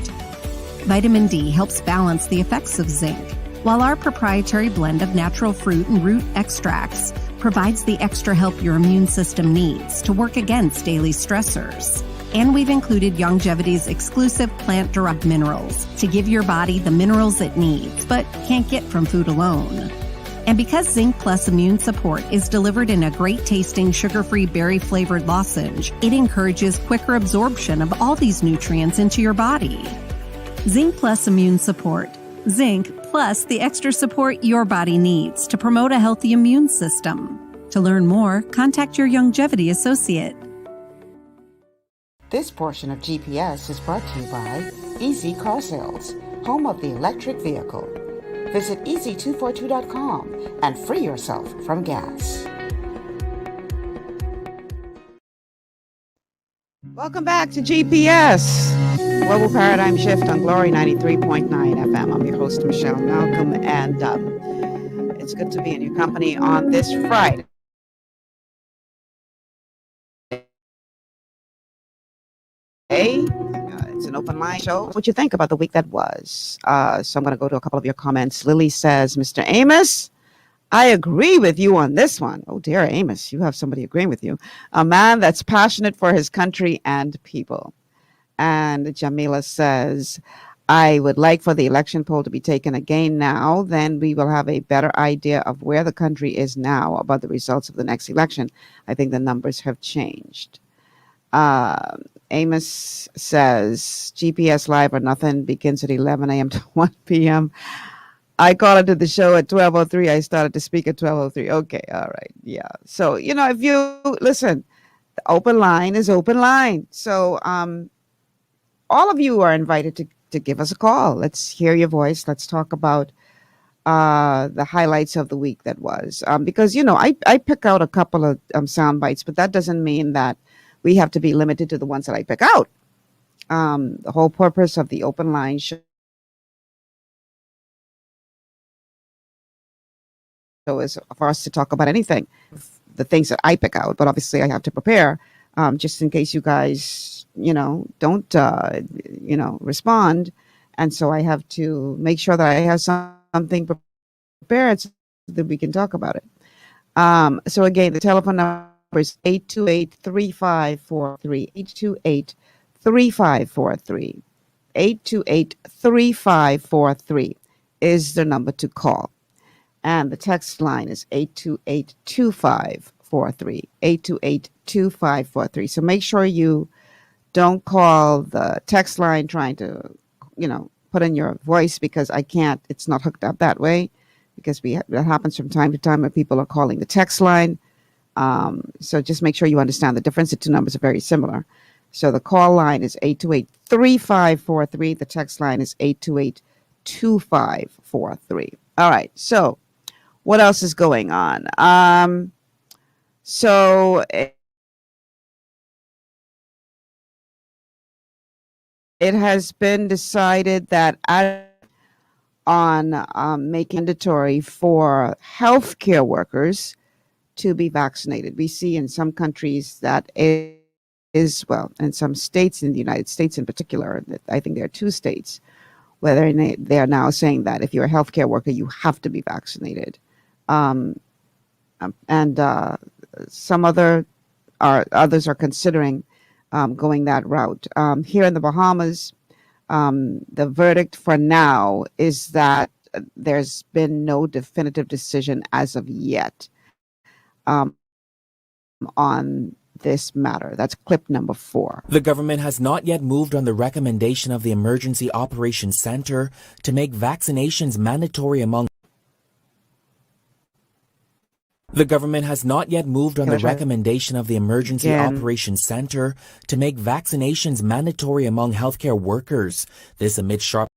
Vitamin D helps balance the effects of zinc, while our proprietary blend of natural fruit and root extracts provides the extra help your immune system needs to work against daily stressors. And we've included Longevity's exclusive plant-derived minerals to give your body the minerals it needs, but can't get from food alone. And because Zinc Plus Immune Support is delivered in a great-tasting, sugar-free, berry-flavored lozenge, it encourages quicker absorption of all these nutrients into your body. Zinc Plus Immune Support. Zinc plus the extra support your body needs to promote a healthy immune system. To learn more, contact your Longevity associate. This portion of GPS is brought to you by Easy Car Sales, home of the electric vehicle. Visit easy242.com and free yourself from gas. Welcome back to GPS, Global Paradigm Shift on Glory 93.9 FM. I'm your host, Michelle Malcolm, and it's good to be in your company on this Friday. It's an open line show. What you think about the week that was? So I'm going to go to a couple of your comments. Lily says, Mr. Amos, I agree with you on this one. Oh, dear, Amos, you have somebody agreeing with you. A man that's passionate for his country and people. And Jamila says, I would like for the election poll to be taken again now. Then we will have a better idea of where the country is now about the results of the next election. I think the numbers have changed. Amos says, GPS Live or nothing begins at 11 a.m. to 1 p.m. I called into the show at 12:03. I started to speak at 12:03. Okay, all right, yeah. So, if you listen, the open line is open line. So, all of you are invited to give us a call. Let's hear your voice. Let's talk about the highlights of the week that was. Because, I pick out a couple of sound bites, but that doesn't mean that we have to be limited to the ones that I pick out. The whole purpose of the open line show is for us to talk about anything, the things that I pick out, but obviously I have to prepare just in case you guys, don't, respond. And so I have to make sure that I have something prepared so that we can talk about it. So again, the telephone number is 828-3543, 828-3543. 828-3543 is the number to call. And the text line is 828-2543, 828-2543. So make sure you don't call the text line trying to, put in your voice, because I can't, it's not hooked up that way, because that happens from time to time when people are calling the text line. So just make sure you understand the difference. The two numbers are very similar. So the call line is 828-3543. The text line is 828-2543. All right. So what else is going on? So it has been decided that on making mandatory for healthcare workers to be vaccinated. We see in some countries that is, well, in some states in the United States in particular, I think there are 2 states where they are now saying that if you're a healthcare worker, you have to be vaccinated. And some others are considering going that route. Here in the Bahamas, the verdict for now is that there's been no definitive decision as of yet on this matter. That's clip number 4. The government has not yet moved on the recommendation of the Emergency Operations Center to make vaccinations mandatory among The government has not yet moved on the recommendation of the Emergency Operations Center to make vaccinations mandatory among healthcare workers. This amid sharp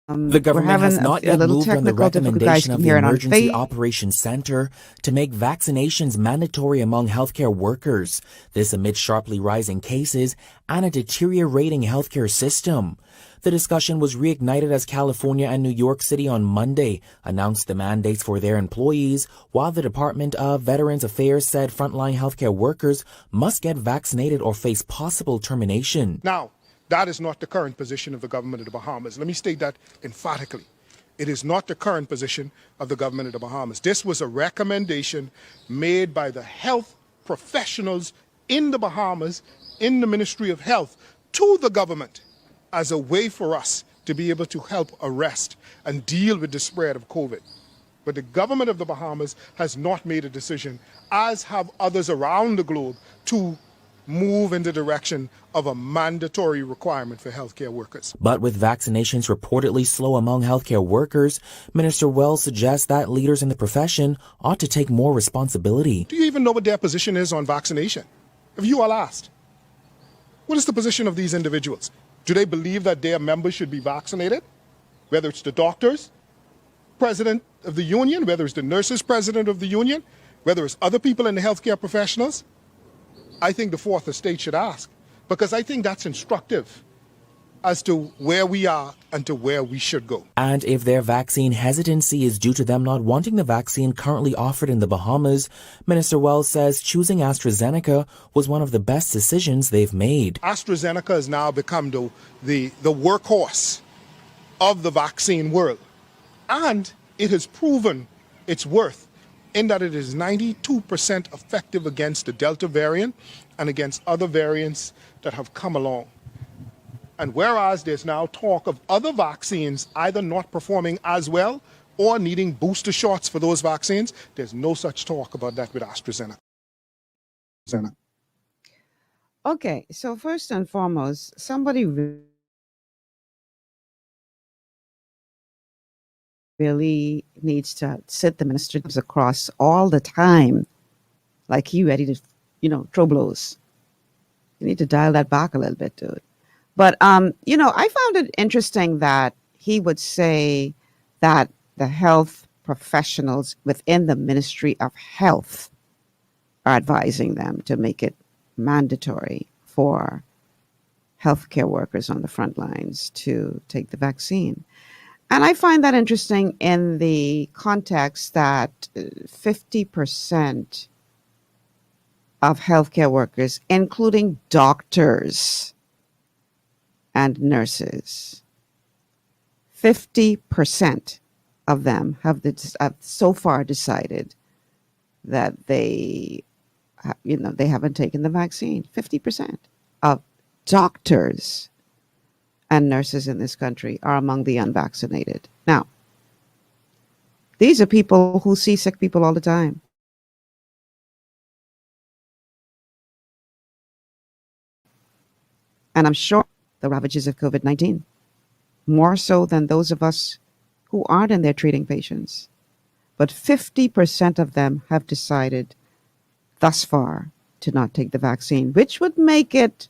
The government has not yet moved on the recommendation of the Emergency Operations Center to make vaccinations mandatory among healthcare workers. This amid sharply rising cases and a deteriorating healthcare system. The discussion was reignited as California and New York City on Monday announced the mandates for their employees, while the Department of Veterans Affairs said frontline healthcare workers must get vaccinated or face possible termination. Now, that is not the current position of the government of the Bahamas. Let me state that emphatically. It is not the current position of the government of the Bahamas. This was a recommendation made by the health professionals in the Bahamas, in the Ministry of Health, to the government as a way for us to be able to help arrest and deal with the spread of COVID. But the government of the Bahamas has not made a decision, as have others around the globe, to move in the direction of a mandatory requirement for healthcare workers. But with vaccinations reportedly slow among healthcare workers, Minister Wells suggests that leaders in the profession ought to take more responsibility. Do you even know what their position is on vaccination? If you are asked, what is the position of these individuals? Do they believe that their members should be vaccinated? Whether it's the doctors, president of the union, whether it's the nurses, president of the union, whether it's other people in the healthcare professionals? I think the fourth estate should ask, because I think that's instructive as to where we are and to where we should go. And if their vaccine hesitancy is due to them not wanting the vaccine currently offered in the Bahamas, Minister Wells says choosing AstraZeneca was one of the best decisions they've made. AstraZeneca has now become the workhorse of the vaccine world, and it has proven its worth in that it is 92% effective against the Delta variant and against other variants that have come along. And whereas there's now talk of other vaccines either not performing as well or needing booster shots for those vaccines, there's no such talk about that with AstraZeneca. Okay, so first and foremost, somebody really needs to sit the ministers across all the time, like he ready to, throw blows. You need to dial that back a little bit, dude. But, I found it interesting that he would say that the health professionals within the Ministry of Health are advising them to make it mandatory for healthcare workers on the front lines to take the vaccine. And I find that interesting in the context that 50% of healthcare workers, including doctors and nurses, 50% of them have so far decided that they haven't taken the vaccine. 50% of doctors and nurses in this country are among the unvaccinated. Now, these are people who see sick people all the time. And I'm sure the ravages of COVID-19, more so than those of us who aren't in there treating patients. But 50% of them have decided thus far to not take the vaccine, which would make it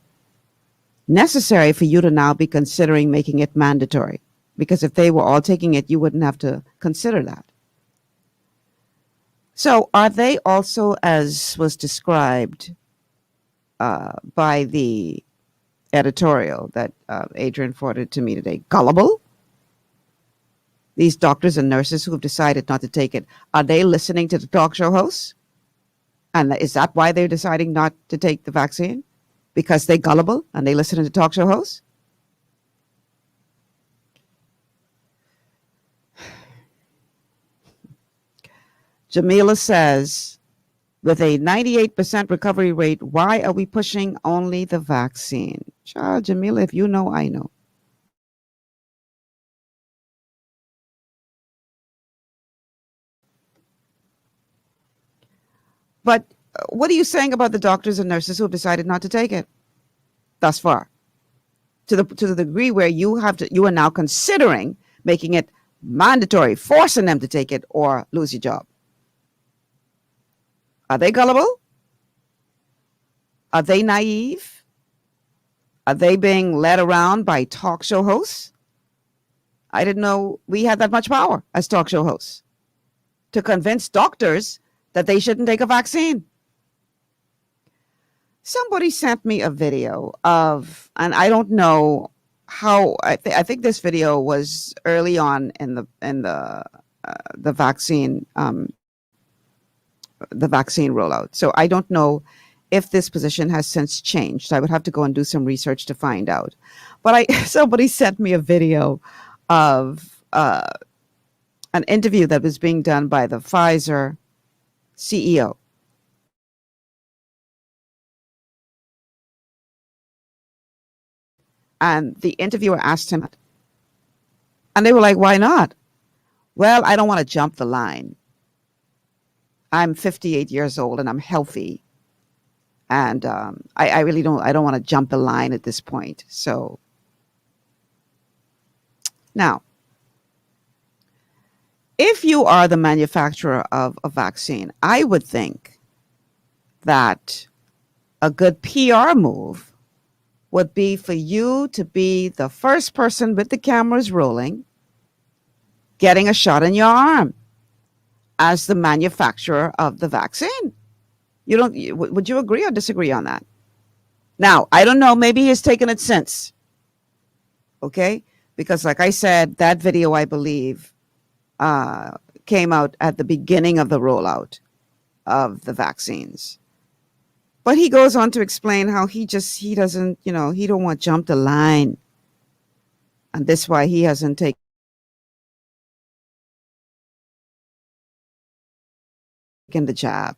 necessary for you to now be considering making it mandatory. Because if they were all taking it, you wouldn't have to consider that. So are they also, as was described by the editorial that Adrian forwarded to me today, gullible? These doctors and nurses who have decided not to take it, are they listening to the talk show hosts? And is that why they're deciding not to take the vaccine? Because they're gullible and they listen to the talk show hosts? Jamila says, with a 98% recovery rate, why are we pushing only the vaccine? Child, Jamila, if you know, I know. But what are you saying about the doctors and nurses who have decided not to take it thus far? To the degree where you are now considering making it mandatory, forcing them to take it or lose your job. Are they gullible? Are they naive? Are they being led around by talk show hosts? I didn't know we had that much power as talk show hosts to convince doctors that they shouldn't take a vaccine. Somebody sent me a video of, and I don't know how. I think this video was early on in the vaccine rollout. So I don't know if this position has since changed. I would have to go and do some research to find out. But somebody sent me a video of an interview that was being done by the Pfizer CEO. And the interviewer asked him, and they were like, why not? Well, I don't want to jump the line. I'm 58 years old and I'm healthy. And I really don't want to jump the line at this point. So now, if you are the manufacturer of a vaccine, I would think that a good PR move would be for you to be the first person with the cameras rolling, getting a shot in your arm as the manufacturer of the vaccine. Would you agree or disagree on that? Now, I don't know, maybe he's taken it since. Okay? Because like I said, that video, I believe, came out at the beginning of the rollout of the vaccines. But he goes on to explain how he doesn't, he don't want to jump the line. And that's why he hasn't taken the jab.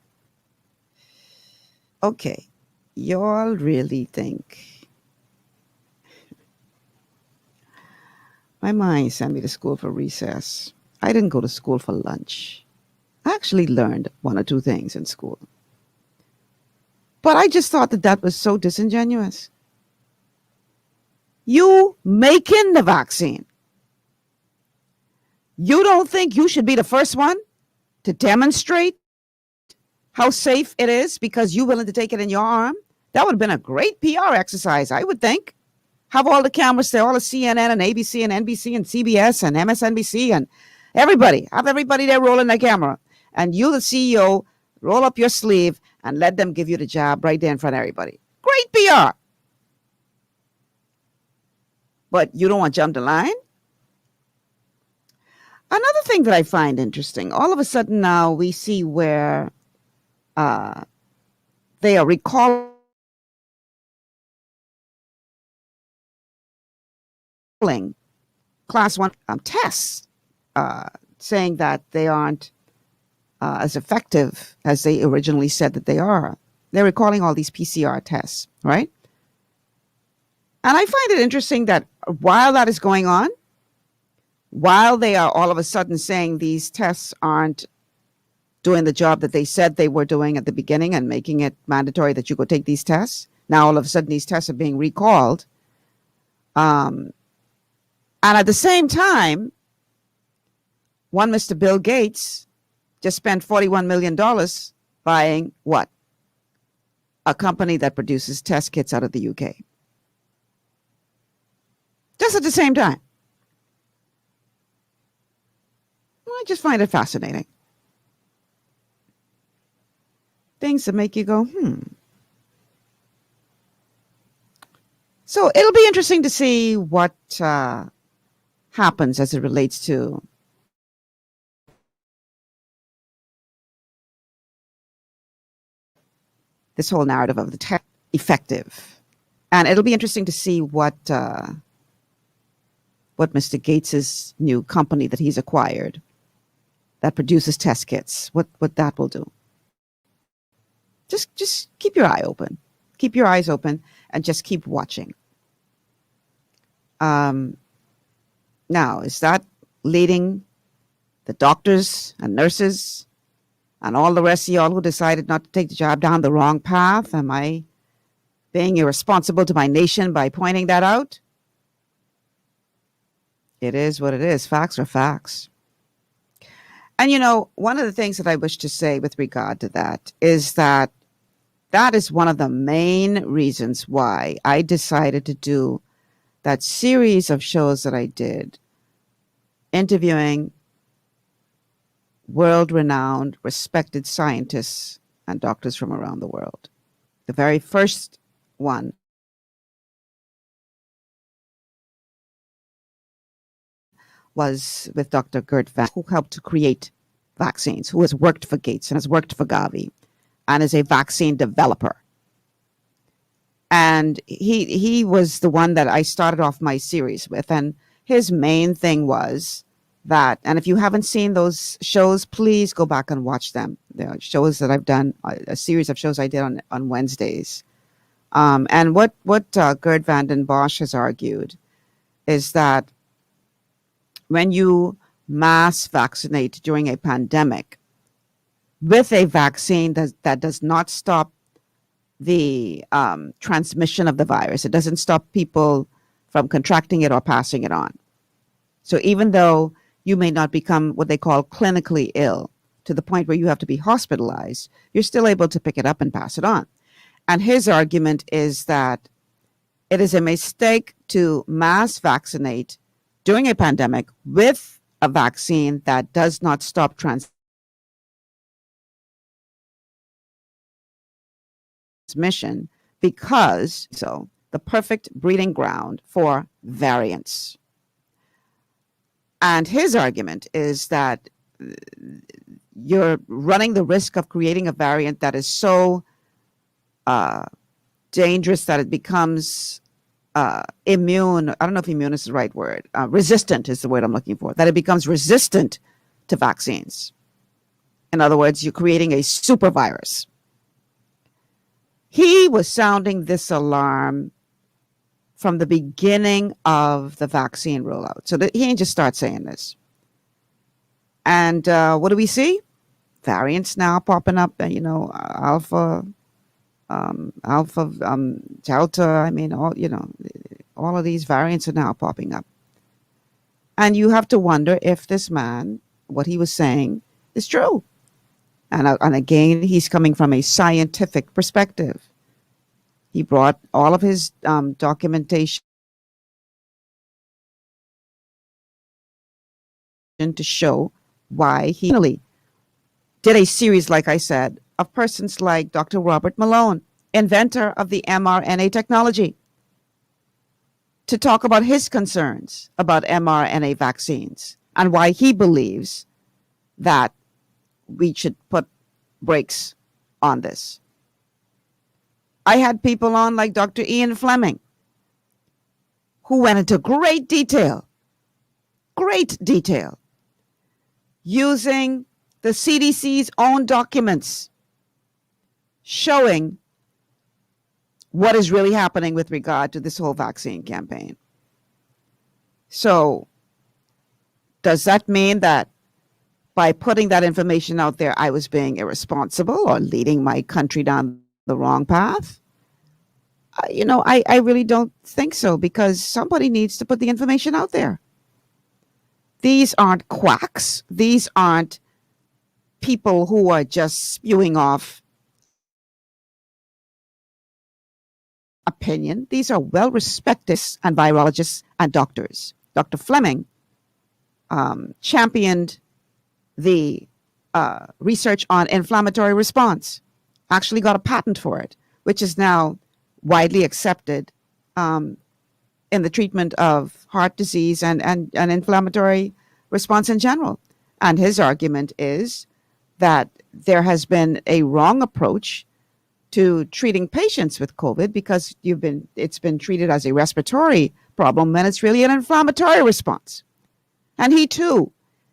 Okay, y'all really think my mind sent me to school for recess. I didn't go to school for lunch. I actually learned one or two things in school. But I just thought that was so disingenuous. You making the vaccine. You don't think you should be the first one to demonstrate how safe it is because you're willing to take it in your arm? That would have been a great PR exercise, I would think. Have all the cameras there, all the CNN and ABC and NBC and CBS and MSNBC and everybody. Have everybody there rolling their camera. And you, the CEO, roll up your sleeve and let them give you the job right there in front of everybody. Great PR. But you don't want to jump the line? Another thing that I find interesting, all of a sudden now we see where they are recalling class 1 tests, saying that they aren't as effective as they originally said that they are. They're recalling all these PCR tests, right? And I find it interesting that while that is going on, while they are all of a sudden saying these tests aren't doing the job that they said they were doing at the beginning and making it mandatory that you go take these tests, now all of a sudden these tests are being recalled. And at the same time, one Mr. Bill Gates just spent $41 million buying what? A company that produces test kits out of the UK. Just at the same time. I just find it fascinating. Things that make you go, So it'll be interesting to see what happens as it relates to this whole narrative of the tech effective. And it'll be interesting to see what Mr. Gates's new company that he's acquired that produces test kits, what that will do. Just keep your eye open. Keep your eyes open and just keep watching. Now, is that leading the doctors and nurses and all the rest of y'all who decided not to take the job down the wrong path? Am I being irresponsible to my nation by pointing that out? It is what it is. Facts are facts. And, one of the things that I wish to say with regard to that is that is one of the main reasons why I decided to do that series of shows that I did interviewing world-renowned, respected scientists and doctors from around the world. The very first one was with Dr. Gert Van, who helped to create vaccines, who has worked for Gates and has worked for Gavi and is a vaccine developer. And he was the one that I started off my series with. And his main thing was that, and if you haven't seen those shows, please go back and watch them. There are shows that I've done, a series of shows I did on Wednesdays. And what Gerd van den Bosch has argued is that when you mass vaccinate during a pandemic with a vaccine that does not stop the transmission of the virus, it doesn't stop people from contracting it or passing it on. So even though you may not become what they call clinically ill to the point where you have to be hospitalized, you're still able to pick it up and pass it on. And his argument is that it is a mistake to mass vaccinate during a pandemic with a vaccine that does not stop transmission, because the perfect breeding ground for variants. And his argument is that you're running the risk of creating a variant that is so dangerous that it becomes immune. I don't know if immune is the right word. Resistant is the word I'm looking for. That it becomes resistant to vaccines. In other words, you're creating a super virus. He was sounding this alarm from the beginning of the vaccine rollout. So he didn't just start saying this. And what do we see? Variants now popping up, alpha, delta. I mean, all of these variants are now popping up. And you have to wonder if this man, what he was saying, is true. And again, he's coming from a scientific perspective. He brought all of his documentation to show why he did a series, like I said, of persons like Dr. Robert Malone, inventor of the mRNA technology, to talk about his concerns about mRNA vaccines and why he believes that we should put brakes on this. I had people on like Dr. Ian Fleming, who went into great detail, using the CDC's own documents showing what is really happening with regard to this whole vaccine campaign. So, does that mean that by putting that information out there, I was being irresponsible or leading my country down the wrong path? I really don't think so, because somebody needs to put the information out there. These aren't quacks. These aren't people who are just spewing off opinion. These are well-respected and virologists and doctors. Dr. Fleming championed the research on inflammatory response, actually got a patent for it, which is now widely accepted in the treatment of heart disease and inflammatory response in general. And his argument is that there has been a wrong approach to treating patients with COVID, because it's been treated as a respiratory problem when it's really an inflammatory response. And he too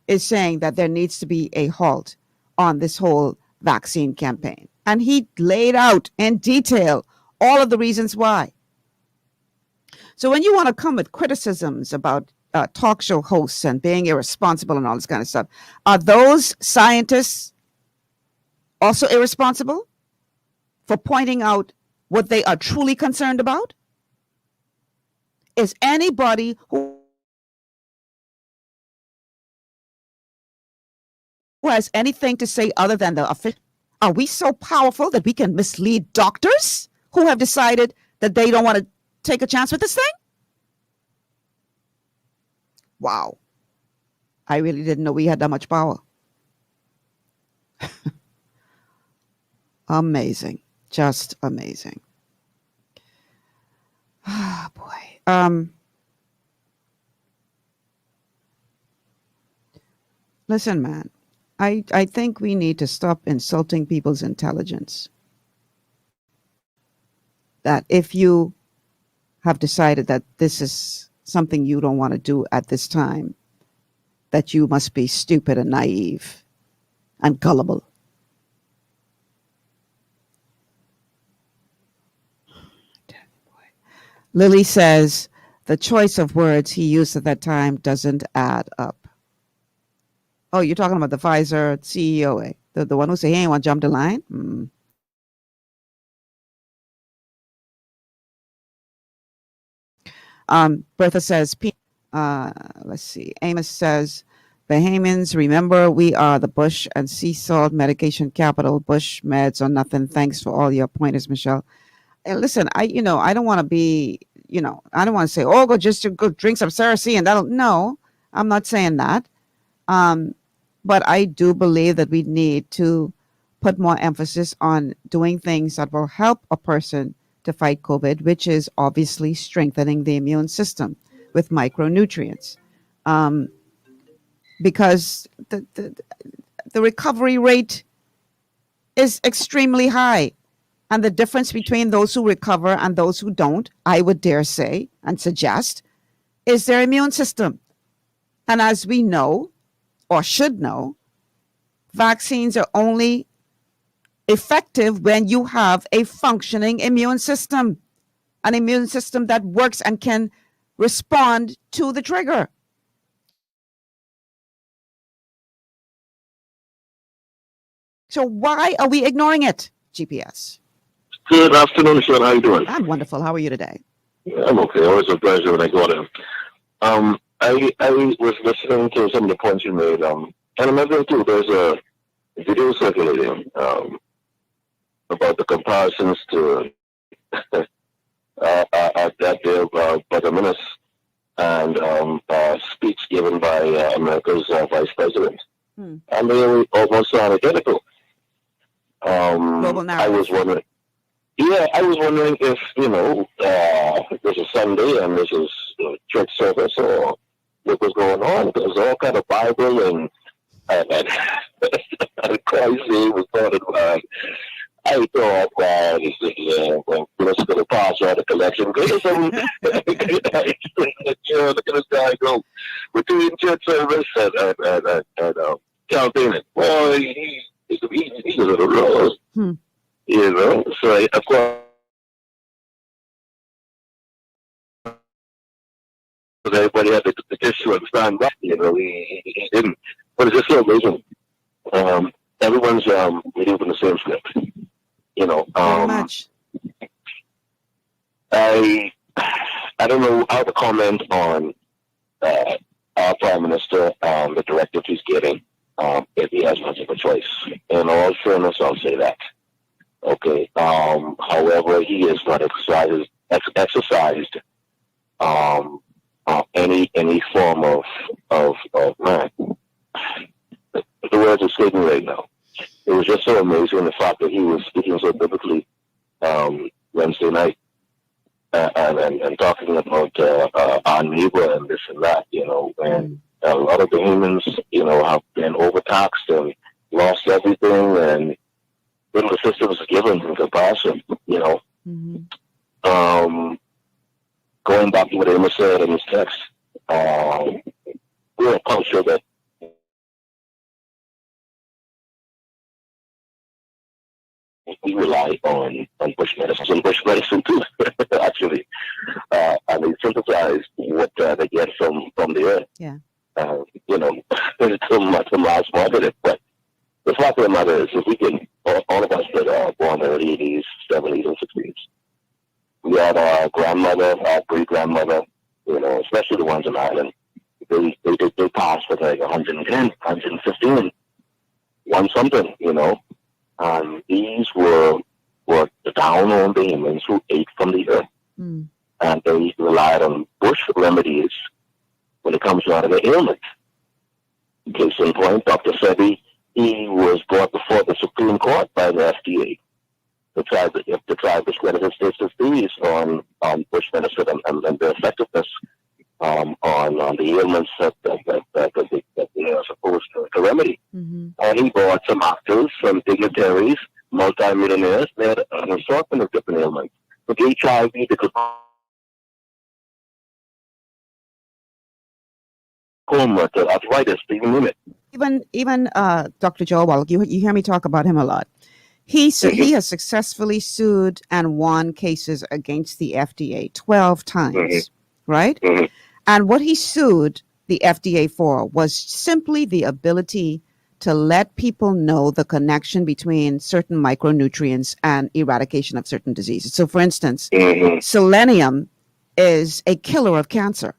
is saying that there needs to be a halt on this whole vaccine campaign. And he laid out in detail all of the reasons why. So when you want to come with criticisms about talk show hosts and being irresponsible and all this kind of stuff, are those scientists also irresponsible for pointing out what they are truly concerned about? Is anybody who has anything to say other than the official? Are we so powerful that we can mislead doctors who have decided that they don't want to take a chance with this thing? Wow. I really didn't know we had that much power. Amazing. Just amazing. Ah, boy. Listen, man, I think we need to stop insulting people's intelligence. That if you have decided that this is something you don't want to do at this time, that you must be stupid and naive and gullible. Lily says the choice of words he used at that time doesn't add up. Oh, you're talking about the Pfizer CEO, eh? The one who said he ain't want to jump the line? Bertha says, let's see. Amos says, Bahamians, remember we are the Bush and sea salt medication capital. Bush meds or nothing. Thanks for all your pointers, Michelle. And listen, I don't want to be, I don't want to say, oh, go drink some Ceresin and that'll, no, I'm not saying that. But I do believe that we need to put more emphasis on doing things that will help a person to fight COVID, which is obviously strengthening the immune system with micronutrients. Because the recovery rate is extremely high. And the difference between those who recover and those who don't, I would dare say and suggest, is their immune system. And as we know, or should know, vaccines are only effective when you have a functioning immune system, an immune system that works and can respond to the trigger. So why are we ignoring it, GPS? Good afternoon, Sean. How are you doing? I'm wonderful. How are you today? I'm okay. Always a pleasure when I go in. I was listening to some of the points you made, and another too. There's a video circulating about the comparisons to that day of Butterminus and speech given by America's vice president, and they almost sound identical. I was wondering. Yeah, I was wondering if, this is Sunday and this is church service or what was going on. There's all kind of Bible and Christ name was thought about. I thought, let's go to pass out the collection. Look at this guy go between church service and campaigning. Well, he's a little lost. So of course, everybody had the issue and stand back. He didn't. But it's just so amazing. Everyone's reading from the same script. Very much. I don't know how to comment on our Prime Minister, the directive he's getting, if he has much of a choice. In all fairness, I'll say that. Okay. However, he has not exercised any form of man. The words are escaping right now. It was just so amazing the fact that he was speaking so biblically Wednesday night and talking about our neighbor and this and that, and a lot of Bahamians, have been overtaxed and lost everything, and little assistance is given in comparison, Going back to what Amos said in his text, we're a culture that we rely on bush medicine and bush medicine too, actually. And they synthesize what they get from the earth. Yeah. To mass market it. But the fact of the matter is, if we can, all of us that are born in the 80s, 70s, and 60s, we had our grandmother, our great-grandmother, especially the ones in Ireland, they passed with like 110, 115, one something, and these were down on the humans who ate from the earth. And they relied on bush remedies when it comes down to the ailment. Case in point, Dr. Sebi, he was brought before the Supreme Court by the FDA to try to discredit his state's theories on bush medicine and their effectiveness on the ailments that they are supposed to remedy. Mm-hmm. And he brought some actors, some dignitaries, multi-millionaires, they had an assortment of different ailments. With HIV, the glaucoma, to arthritis, you name it. Even Dr. Joel Wallach, you hear me talk about him a lot. He has successfully sued and won cases against the FDA 12 times, right? And what he sued the FDA for was simply the ability to let people know the connection between certain micronutrients and eradication of certain diseases. So, for instance, selenium is a killer of cancer.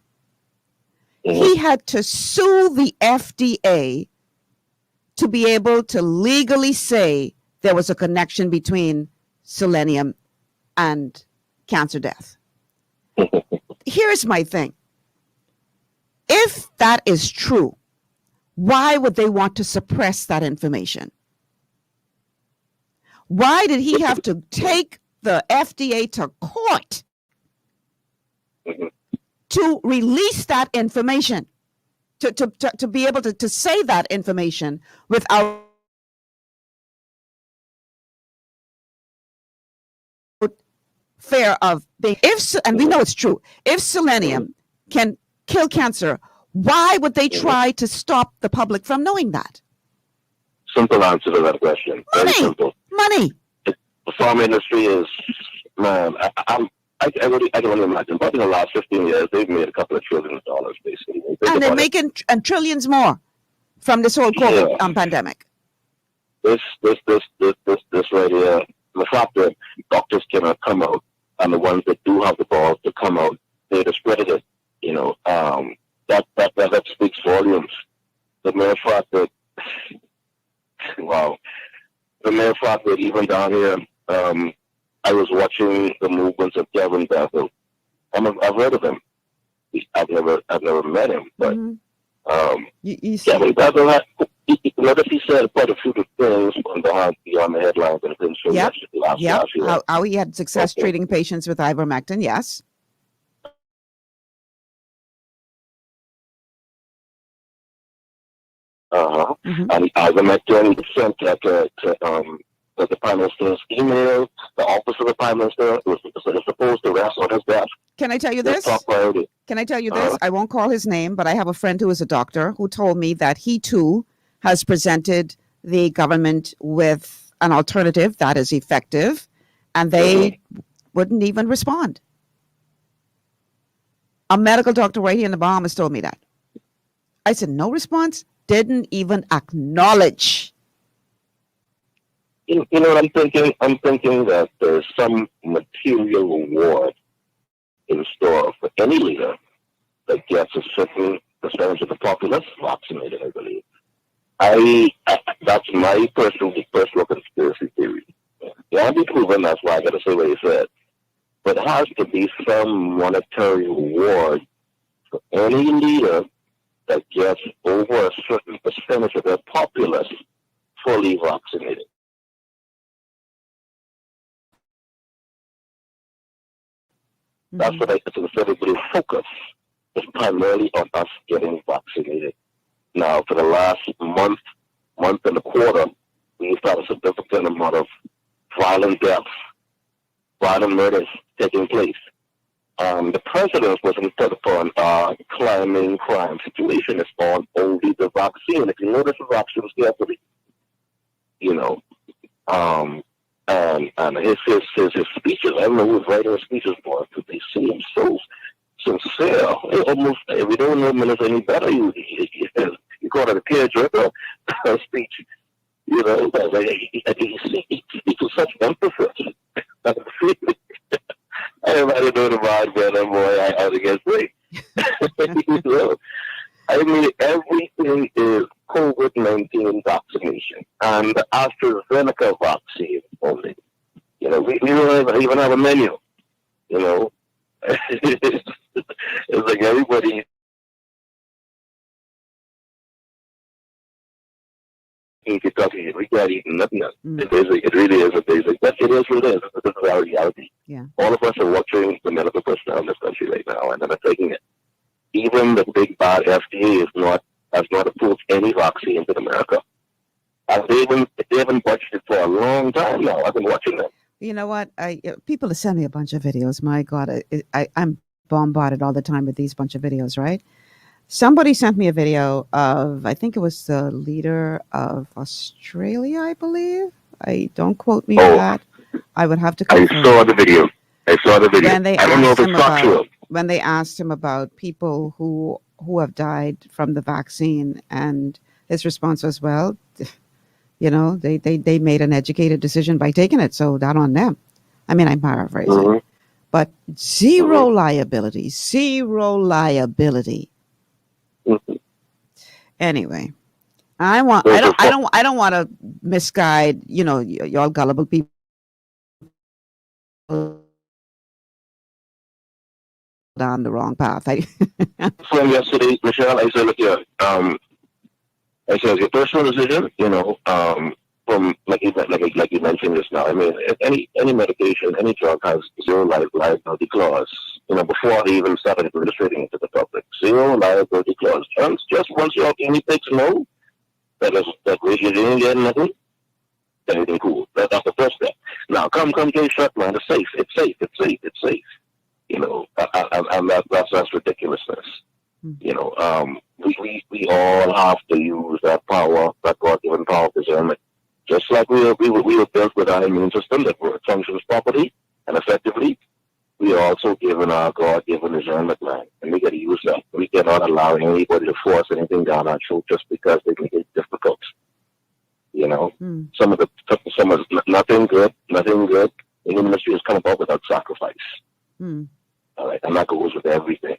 He had to sue the FDA to be able to legally say there was a connection between selenium and cancer death. Here's my thing. If that is true, why would they want to suppress that information? Why did he have to take the FDA to court to release that information, to be able to say that information without fear of being, and we know it's true, if selenium can kill cancer, why would they try to stop the public from knowing that? Simple answer to that question. Very simple. Money. The farm industry is, man, I can only imagine. But in the last 15 years, they've made a couple of $1 trillion, basically. And they're making trillions more from this whole COVID pandemic. This right here, the fact that doctors cannot come out, and the ones that do have the balls to come out, they discredit it. You know, that speaks volumes. The mere fact that, wow, the mere fact that even down here, I was watching the movements of Kevin Bethel. I've heard of him. I've never met him, but Kevin Bethel, notice he said quite a few things beyond the headlines and things. How he had success treating patients with ivermectin, yes. And ivermectin sent the Prime Minister's email, the office of the Prime Minister was supposed to rest on his desk. Can I tell you this? Top priority. Can I tell you this? I won't call his name, but I have a friend who is a doctor who told me that he too has presented the government with an alternative that is effective, and they wouldn't even respond. A medical doctor right here in the Bahamas told me that. I said, no response, didn't even acknowledge. You know what I'm thinking? I'm thinking that there's some material reward in store for any leader that gets a certain percentage of the populace vaccinated, I believe. That's my personal conspiracy theory. It can't be proven, that's why I got to say what he said. But there has to be some monetary reward for any leader that gets over a certain percentage of their populace fully vaccinated. That's what I consider the focus is primarily on us getting vaccinated. Now, for the last month and a quarter, we've had a significant amount of violent deaths, violent murders taking place. The president wasn't put upon climbing crime situation. It's on only the vaccine. If you notice the vaccines carefully, you know, and his speeches, I don't know who's writing his speeches for, because they seem so sincere. Almost, we don't know him any better. You call it a tearjerker speech, you know, but he speaks with such emphasis. Everybody know the vibe, man, boy, I would get free. You know? I mean, everything is COVID-19 vaccination and the AstraZeneca vaccine only. You know, we don't even have a menu, you know. It's like everybody eat it up here. We can't eat nothing else. It really is a basic, but it is what it is. This is our reality. Yeah. All of us are watching the medical personnel in this country right now, and they're taking it. Even the big bad FDA has not approved any vaccines in America. And they haven't budgeted for a long time now. I've been watching them. You know what? People send me a bunch of videos. My God, I'm bombarded all the time with these bunch of videos, right? Somebody sent me a video of, I think it was the leader of Australia, I believe. Don't quote me on that. I would have to confirm. I saw the video. I don't know if it's factual. When they asked him about people who have died from the vaccine, and his response was, well, you know, they made an educated decision by taking it, so that on them. I mean, I'm paraphrasing. Mm-hmm. But zero liability. Mm-hmm. Anyway, I don't want to misguide, you know, y'all gullible people down the wrong path. From yesterday, Michelle, I said, look here, I said, it's your personal decision, you know, from like you mentioned just now. I mean, any medication, any drug has zero liability clause. You know, before they even started administrating it to the public, zero liability clause. Just once your guinea pigs know that you didn't get nothing, then everything cool. That's the first step. Now, come to a shot, man. It's safe. You know, and that's ridiculousness. You know, we all have to use that power, that God-given power of discernment. Just like we were built with our immune system that functions properly and effectively, we are also given our God-given discernment, man, and we got to use that. We cannot allow anybody to force anything down our throat just because they make it difficult. You know, some of nothing good in the ministry has come about without sacrifice. All right, and that goes with everything.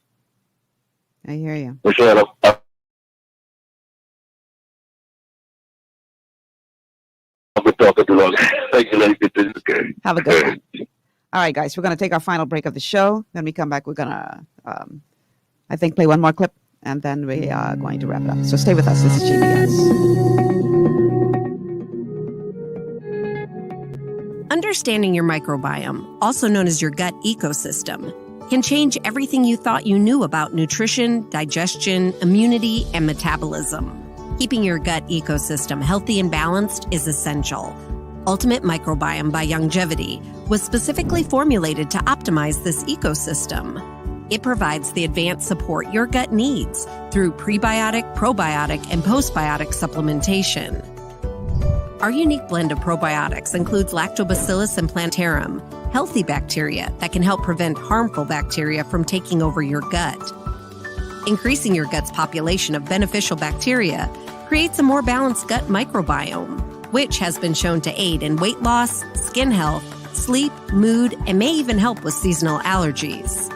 I hear you. Michelle, I've been talking too long. Have a good one. All right, guys, we're going to take our final break of the show. Then we come back. We're going to, I think, play one more clip, and then we are going to wrap it up. So stay with us. This is GPS. Understanding your microbiome, also known as your gut ecosystem, can change everything you thought you knew about nutrition, digestion, immunity, and metabolism. Keeping your gut ecosystem healthy and balanced is essential. Ultimate Microbiome by Longevity was specifically formulated to optimize this ecosystem. It provides the advanced support your gut needs through prebiotic, probiotic, and postbiotic supplementation. Our unique blend of probiotics includes Lactobacillus and Plantarum, healthy bacteria that can help prevent harmful bacteria from taking over your gut. Increasing your gut's population of beneficial bacteria creates a more balanced gut microbiome, which has been shown to aid in weight loss, skin health, sleep, mood, and may even help with seasonal allergies.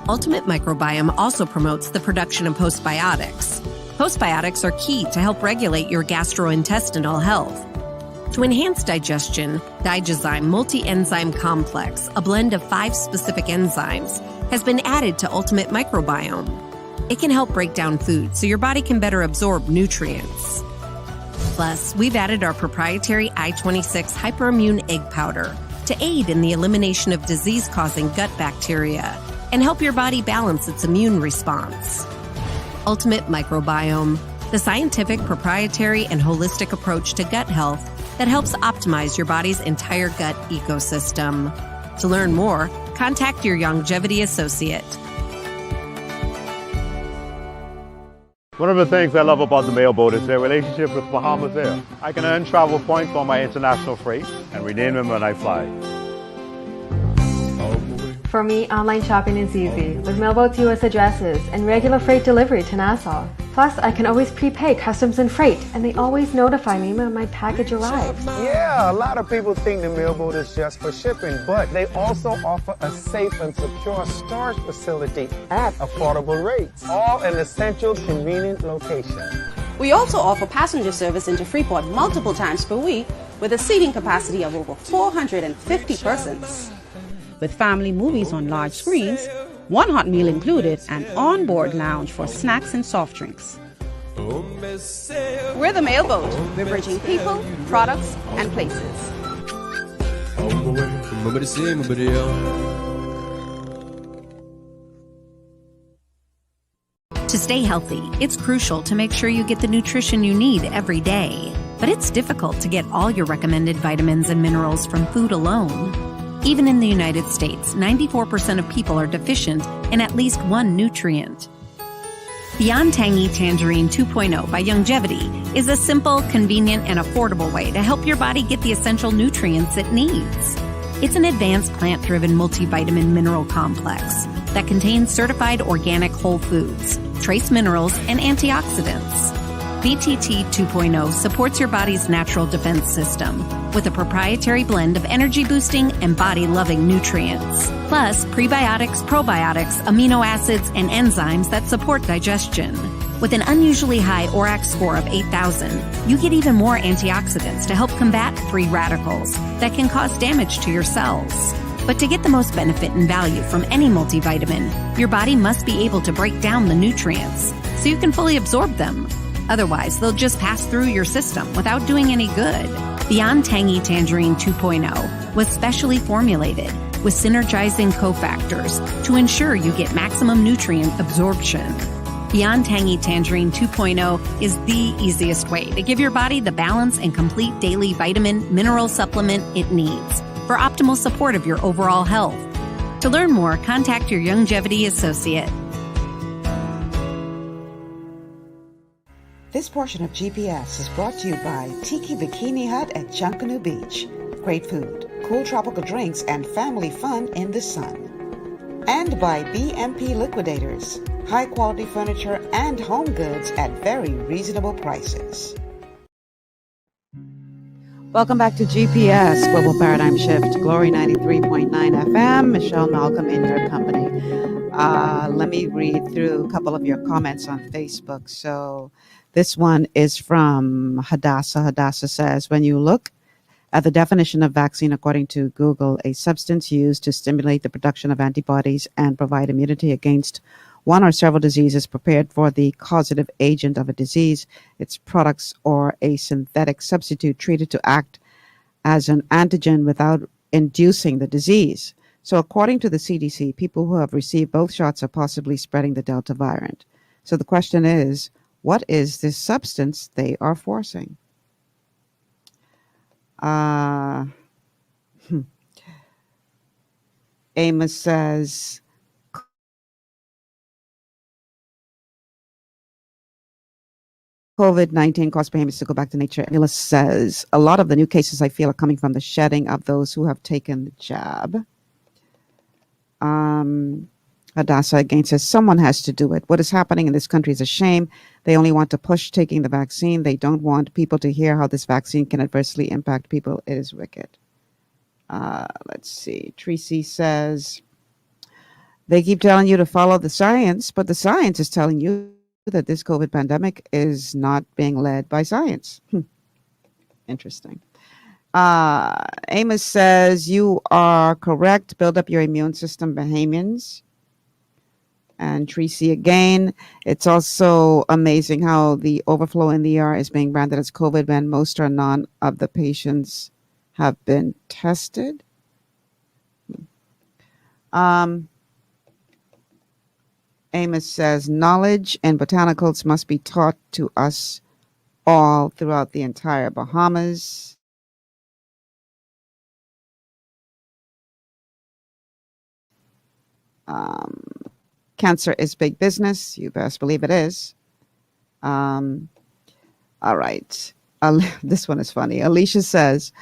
Ultimate Microbiome also promotes the production of postbiotics. Postbiotics are key to help regulate your gastrointestinal health. To enhance digestion, Digizyme Multi-Enzyme Complex, a blend of 5 specific enzymes, has been added to Ultimate Microbiome. It can help break down food so your body can better absorb nutrients. Plus, we've added our proprietary I-26 Hyperimmune Egg Powder to aid in the elimination of disease-causing gut bacteria and help your body balance its immune response. Ultimate Microbiome, the scientific, proprietary, and holistic approach to gut health that helps optimize your body's entire gut ecosystem. To learn more, contact your Longevity associate. One of the things I love about the mailboat is their relationship with Bahamas Air. I can earn travel points on my international freight and redeem them when I fly. For me, online shopping is easy, with Mailboat's U.S. addresses and regular freight delivery to Nassau. Plus, I can always prepay customs and freight, and they always notify me when my package arrives. Yeah, a lot of people think the Mailboat is just for shipping, but they also offer a safe and secure storage facility at affordable rates, all in a central, convenient location. We also offer passenger service into Freeport multiple times per week with a seating capacity of over 450 persons. With family movies on large screens, one hot meal included, and onboard lounge for snacks and soft drinks. We're the Mailboat. We're bridging people, products, and places. To stay healthy, it's crucial to make sure you get the nutrition you need every day. But it's difficult to get all your recommended vitamins and minerals from food alone. Even in the United States, 94% of people are deficient in at least one nutrient. Beyond Tangy Tangerine 2.0 by Longevity is a simple, convenient, and affordable way to help your body get the essential nutrients it needs. It's an advanced plant-driven multivitamin mineral complex that contains certified organic whole foods, trace minerals, and antioxidants. BTT 2.0 supports your body's natural defense system with a proprietary blend of energy-boosting and body-loving nutrients, plus prebiotics, probiotics, amino acids, and enzymes that support digestion. With an unusually high ORAC score of 8,000, you get even more antioxidants to help combat free radicals that can cause damage to your cells. But to get the most benefit and value from any multivitamin, your body must be able to break down the nutrients so you can fully absorb them. Otherwise, they'll just pass through your system without doing any good. Beyond Tangy Tangerine 2.0 was specially formulated with synergizing cofactors to ensure you get maximum nutrient absorption. Beyond Tangy Tangerine 2.0 is the easiest way to give your body the balance and complete daily vitamin mineral supplement it needs for optimal support of your overall health. To learn more, contact your Longevity associate. This portion of GPS is brought to you by Tiki Bikini Hut at Junkanoo Beach. Great food, cool tropical drinks, and family fun in the sun. And by BMP Liquidators. High-quality furniture and home goods at very reasonable prices. Welcome back to GPS, Global Paradigm Shift, Glory 93.9 FM. Michelle Malcolm in your company. Let me read through a couple of your comments on Facebook. So this one is from Hadassah. Hadassah says, when you look at the definition of vaccine according to Google, a substance used to stimulate the production of antibodies and provide immunity against one or several diseases prepared for the causative agent of a disease, its products, or a synthetic substitute treated to act as an antigen without inducing the disease. So according to the CDC, people who have received both shots are possibly spreading the Delta variant. So the question is, what is this substance they are forcing? Amos says, COVID-19 caused behaviors to go back to nature. Emilis says, a lot of the new cases I feel are coming from the shedding of those who have taken the jab. Hadassah again says, someone has to do it. What is happening in this country is a shame. They only want to push taking the vaccine. They don't want people to hear how this vaccine can adversely impact people. It is wicked. Let's see. Tracy says, they keep telling you to follow the science, but the science is telling you that this COVID pandemic is not being led by science. Interesting. Amos says, you are correct. Build up your immune system, Bahamians. And Tracy again, it's also amazing how the overflow in the ER is being branded as COVID when most or none of the patients have been tested. Amos says, knowledge and botanicals must be taught to us all throughout the entire Bahamas. Cancer is big business. You best believe it is. All right. This one is funny. Alicia says,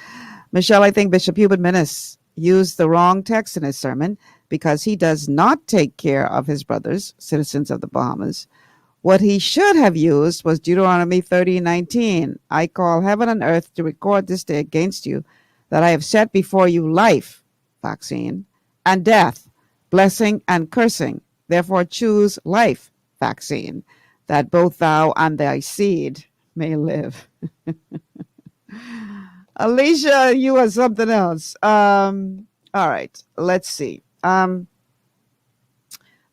Michelle, I think Bishop Hubert Minnis used the wrong text in his sermon because he does not take care of his brothers, citizens of the Bahamas. What he should have used was Deuteronomy 30:19. I call heaven and earth to record this day against you that I have set before you life, vaccine, and death, blessing and cursing. Therefore choose life, vaccine, that both thou and thy seed may live. Alicia, you are something else. All right, let's see. I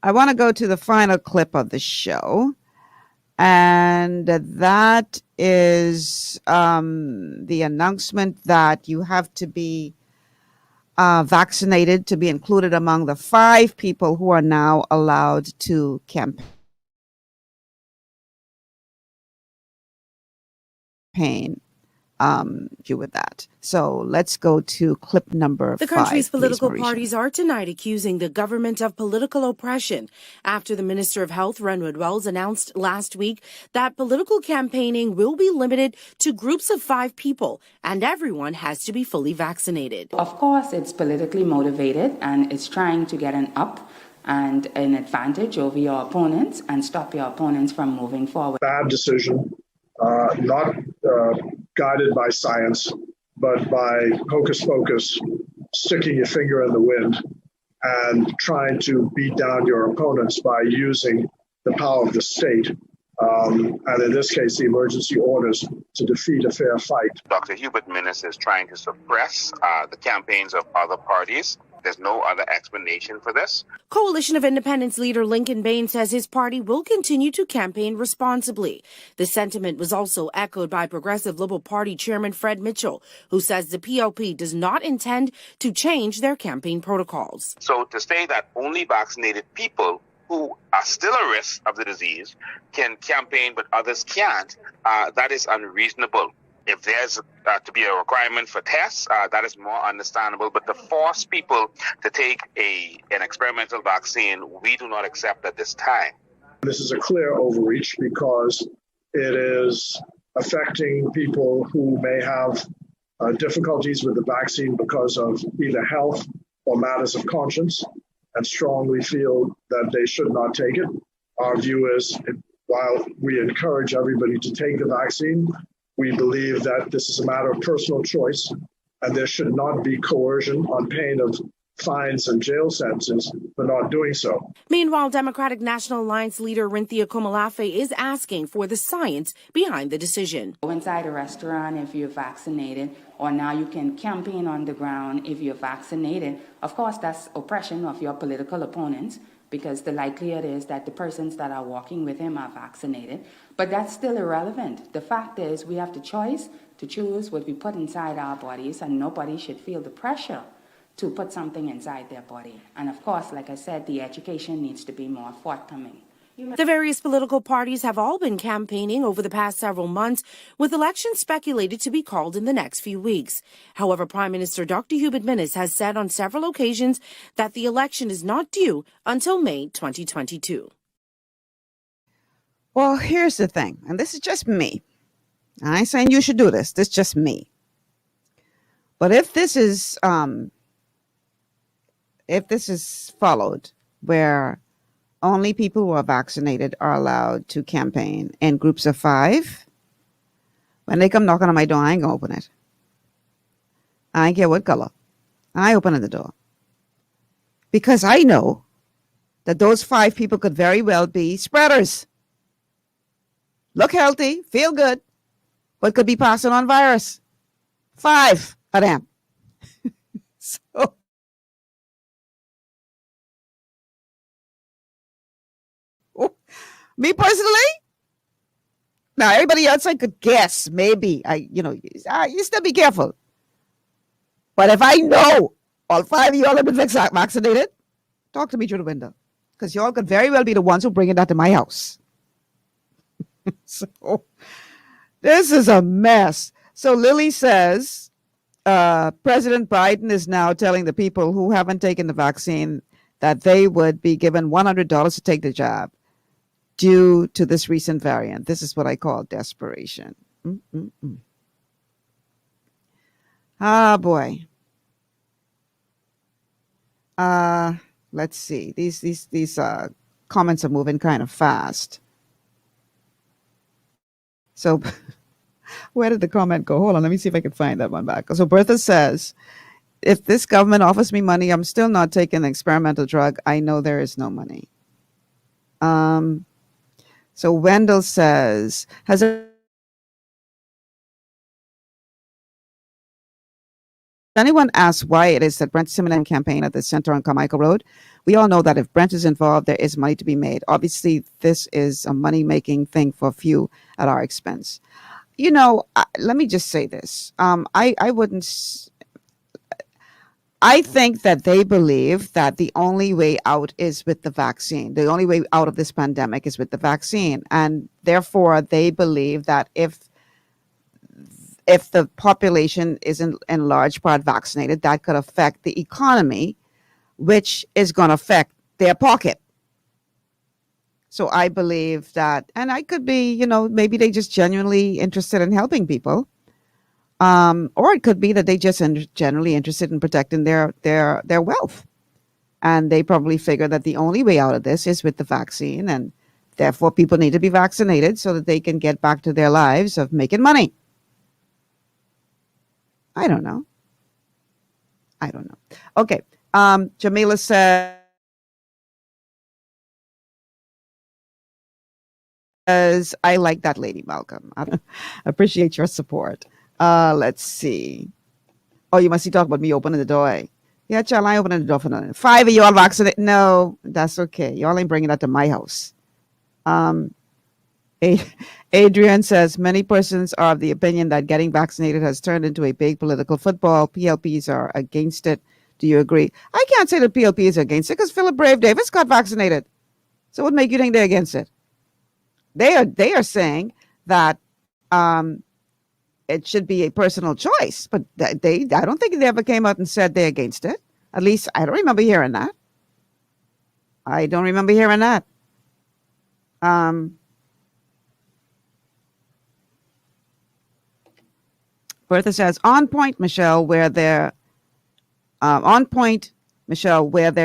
want to go to the final clip of the show. And that is the announcement that you have to be vaccinated to be included among the 5 people who are now allowed to campaign. You with that. So let's go to clip number 5. The country's political please, parties are tonight accusing the government of political oppression after the Minister of Health, Renwood Wells, announced last week that political campaigning will be limited to groups of 5 people and everyone has to be fully vaccinated. Of course, it's politically motivated and it's trying to get an up and an advantage over your opponents and stop your opponents from moving forward. Bad decision, not guided by science, but by hocus pocus, sticking your finger in the wind and trying to beat down your opponents by using the power of the state, and in this case, the emergency orders, to defeat a fair fight. Dr. Hubert Minnis is trying to suppress the campaigns of other parties. There's no other explanation for this. Coalition of Independents leader Lincoln Bain says his party will continue to campaign responsibly. The sentiment was also echoed by Progressive Liberal Party Chairman Fred Mitchell, who says the PLP does not intend to change their campaign protocols. So to say that only vaccinated people who are still at risk of the disease can campaign but others can't, that is unreasonable. If there's to be a requirement for tests, that is more understandable. But to force people to take an experimental vaccine, we do not accept at this time. This is a clear overreach because it is affecting people who may have difficulties with the vaccine because of either health or matters of conscience and strongly feel that they should not take it. Our view is, while we encourage everybody to take the vaccine, we believe that this is a matter of personal choice and there should not be coercion on pain of fines and jail sentences for not doing so. Meanwhile, Democratic National Alliance leader Rinthia Komalafe is asking for the science behind the decision. Go inside a restaurant if you're vaccinated, or now you can campaign on the ground if you're vaccinated. Of course, that's oppression of your political opponents, because the likelihood is that the persons that are walking with him are vaccinated. But that's still irrelevant. The fact is we have the choice to choose what we put inside our bodies, and nobody should feel the pressure to put something inside their body. And of course, like I said, the education needs to be more forthcoming. The various political parties have all been campaigning over the past several months, with elections speculated to be called in the next few weeks. However, Prime Minister Dr. Hubert Minnis has said on several occasions that the election is not due until May 2022. Well, here's the thing, and this is just me. I ain't saying you should do this. This is just me. But if this is followed, where only people who are vaccinated are allowed to campaign in groups of 5, when they come knocking on my door, I ain't gonna open it. I ain't care what color. I open the door. Because I know that those 5 people could very well be spreaders. Look healthy, feel good, but could be passing on virus. 5 of them. So me personally, now everybody else I could guess, maybe. You still be careful. But if I know all 5 of y'all have been vaccinated, talk to me through the window. Because y'all could very well be the ones who bring that to my house. So this is a mess. So Lily says President Biden is now telling the people who haven't taken the vaccine that they would be given $100 to take the jab due to this recent variant. This is what I call desperation. Ah, boy. Let's see. These comments are moving kind of fast. So where did the comment go? Hold on, let me see if I can find that one back. So Bertha says, if this government offers me money, I'm still not taking the experimental drug. I know there is no money. So Wendell says, has anyone asks why it is that Brent Simonet campaign at the center on Carmichael Road, we all know that if Brent is involved, there is money to be made. Obviously, this is a money-making thing for a few at our expense. Let me just say this. I wouldn't. I think that they believe that the only way out is with the vaccine. The only way out of this pandemic is with the vaccine, and therefore they believe that if the population is in large part vaccinated, that could affect the economy, which is going to affect their pocket. So I believe that, and I could be, maybe they just genuinely interested in helping people. Or it could be that they just generally interested in protecting their wealth. And they probably figure that the only way out of this is with the vaccine. And therefore, people need to be vaccinated so that they can get back to their lives of making money. I don't know. Okay. Jamila says, I like that lady, Malcolm. I appreciate your support. Let's see. Oh, you must be talking about me opening the door. Eh? Yeah, child, I opening the door for nothing. 5 of y'all vaccinated. No, that's okay. Y'all ain't bringing that to my house. Adrian says, many persons are of the opinion that getting vaccinated has turned into a big political football. PLPs are against it. Do you agree? I can't say that PLPs are against it because Philip Brave Davis got vaccinated. So what make you think they're against it? They are saying that it should be a personal choice, but I don't think they ever came out and said they're against it. At least I don't remember hearing that. Bertha says, on point, Michelle, where there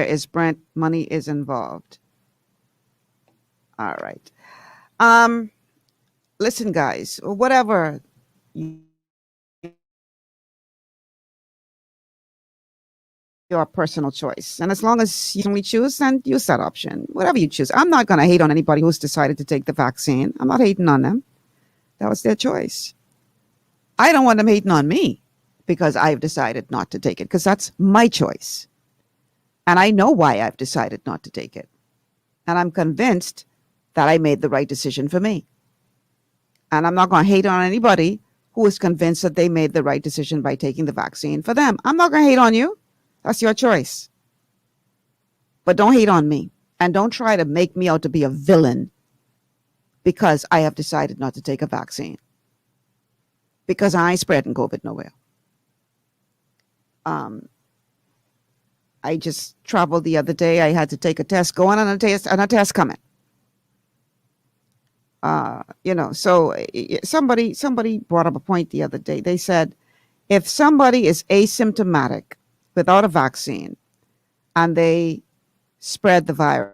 is Brent, money is involved. All right. Listen, guys, whatever your personal choice. And as long as you choose, then use that option. Whatever you choose. I'm not going to hate on anybody who's decided to take the vaccine. I'm not hating on them. That was their choice. I don't want them hating on me because I've decided not to take it, because that's my choice. And I know why I've decided not to take it. And I'm convinced that I made the right decision for me. And I'm not going to hate on anybody who is convinced that they made the right decision by taking the vaccine for them. I'm not going to hate on you. That's your choice. But don't hate on me. And don't try to make me out to be a villain because I have decided not to take a vaccine. Because I ain't spreading COVID nowhere. I just traveled the other day. I had to take a test, going on a test coming. So somebody brought up a point the other day. They said, if somebody is asymptomatic without a vaccine and they spread the virus,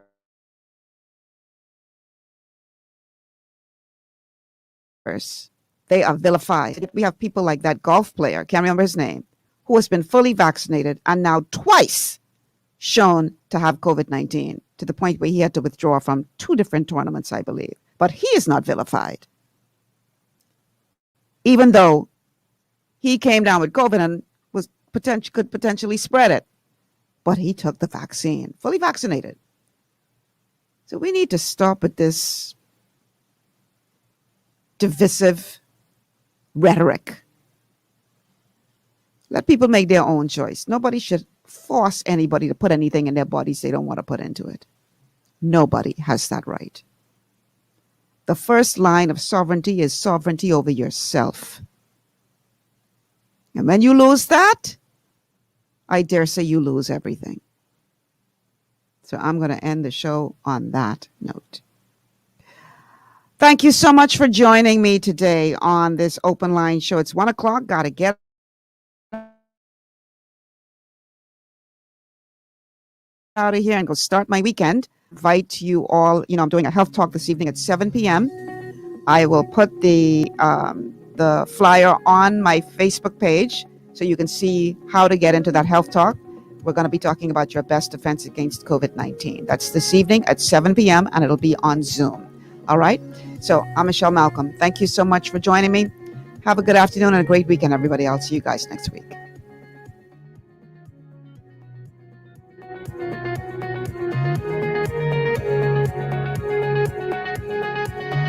they are vilified. We have people like that golf player, can't remember his name, who has been fully vaccinated and now twice shown to have COVID-19 to the point where he had to withdraw from 2 different tournaments, I believe. But he is not vilified. Even though he came down with COVID and could potentially spread it. But he took the vaccine, fully vaccinated. So we need to stop with this divisive rhetoric. Let people make their own choice. Nobody should force anybody to put anything in their bodies they don't want to put into it. Nobody has that right. The first line of sovereignty is sovereignty over yourself. And when you lose that, I dare say you lose everything. So I'm going to end the show on that note. Thank you so much for joining me today on this open line show. It's 1 o'clock. Got to get out of here and go start my weekend. Invite you all. I'm doing a health talk this evening at 7 p.m. I will put the flyer on my Facebook page so you can see how to get into that health talk. We're going to be talking about your best defense against COVID-19. That's this evening at 7 p.m. and it'll be on Zoom. All right. So I'm Michelle Malcolm. Thank you so much for joining me. Have a good afternoon and a great weekend, everybody. I'll see you guys next week. you.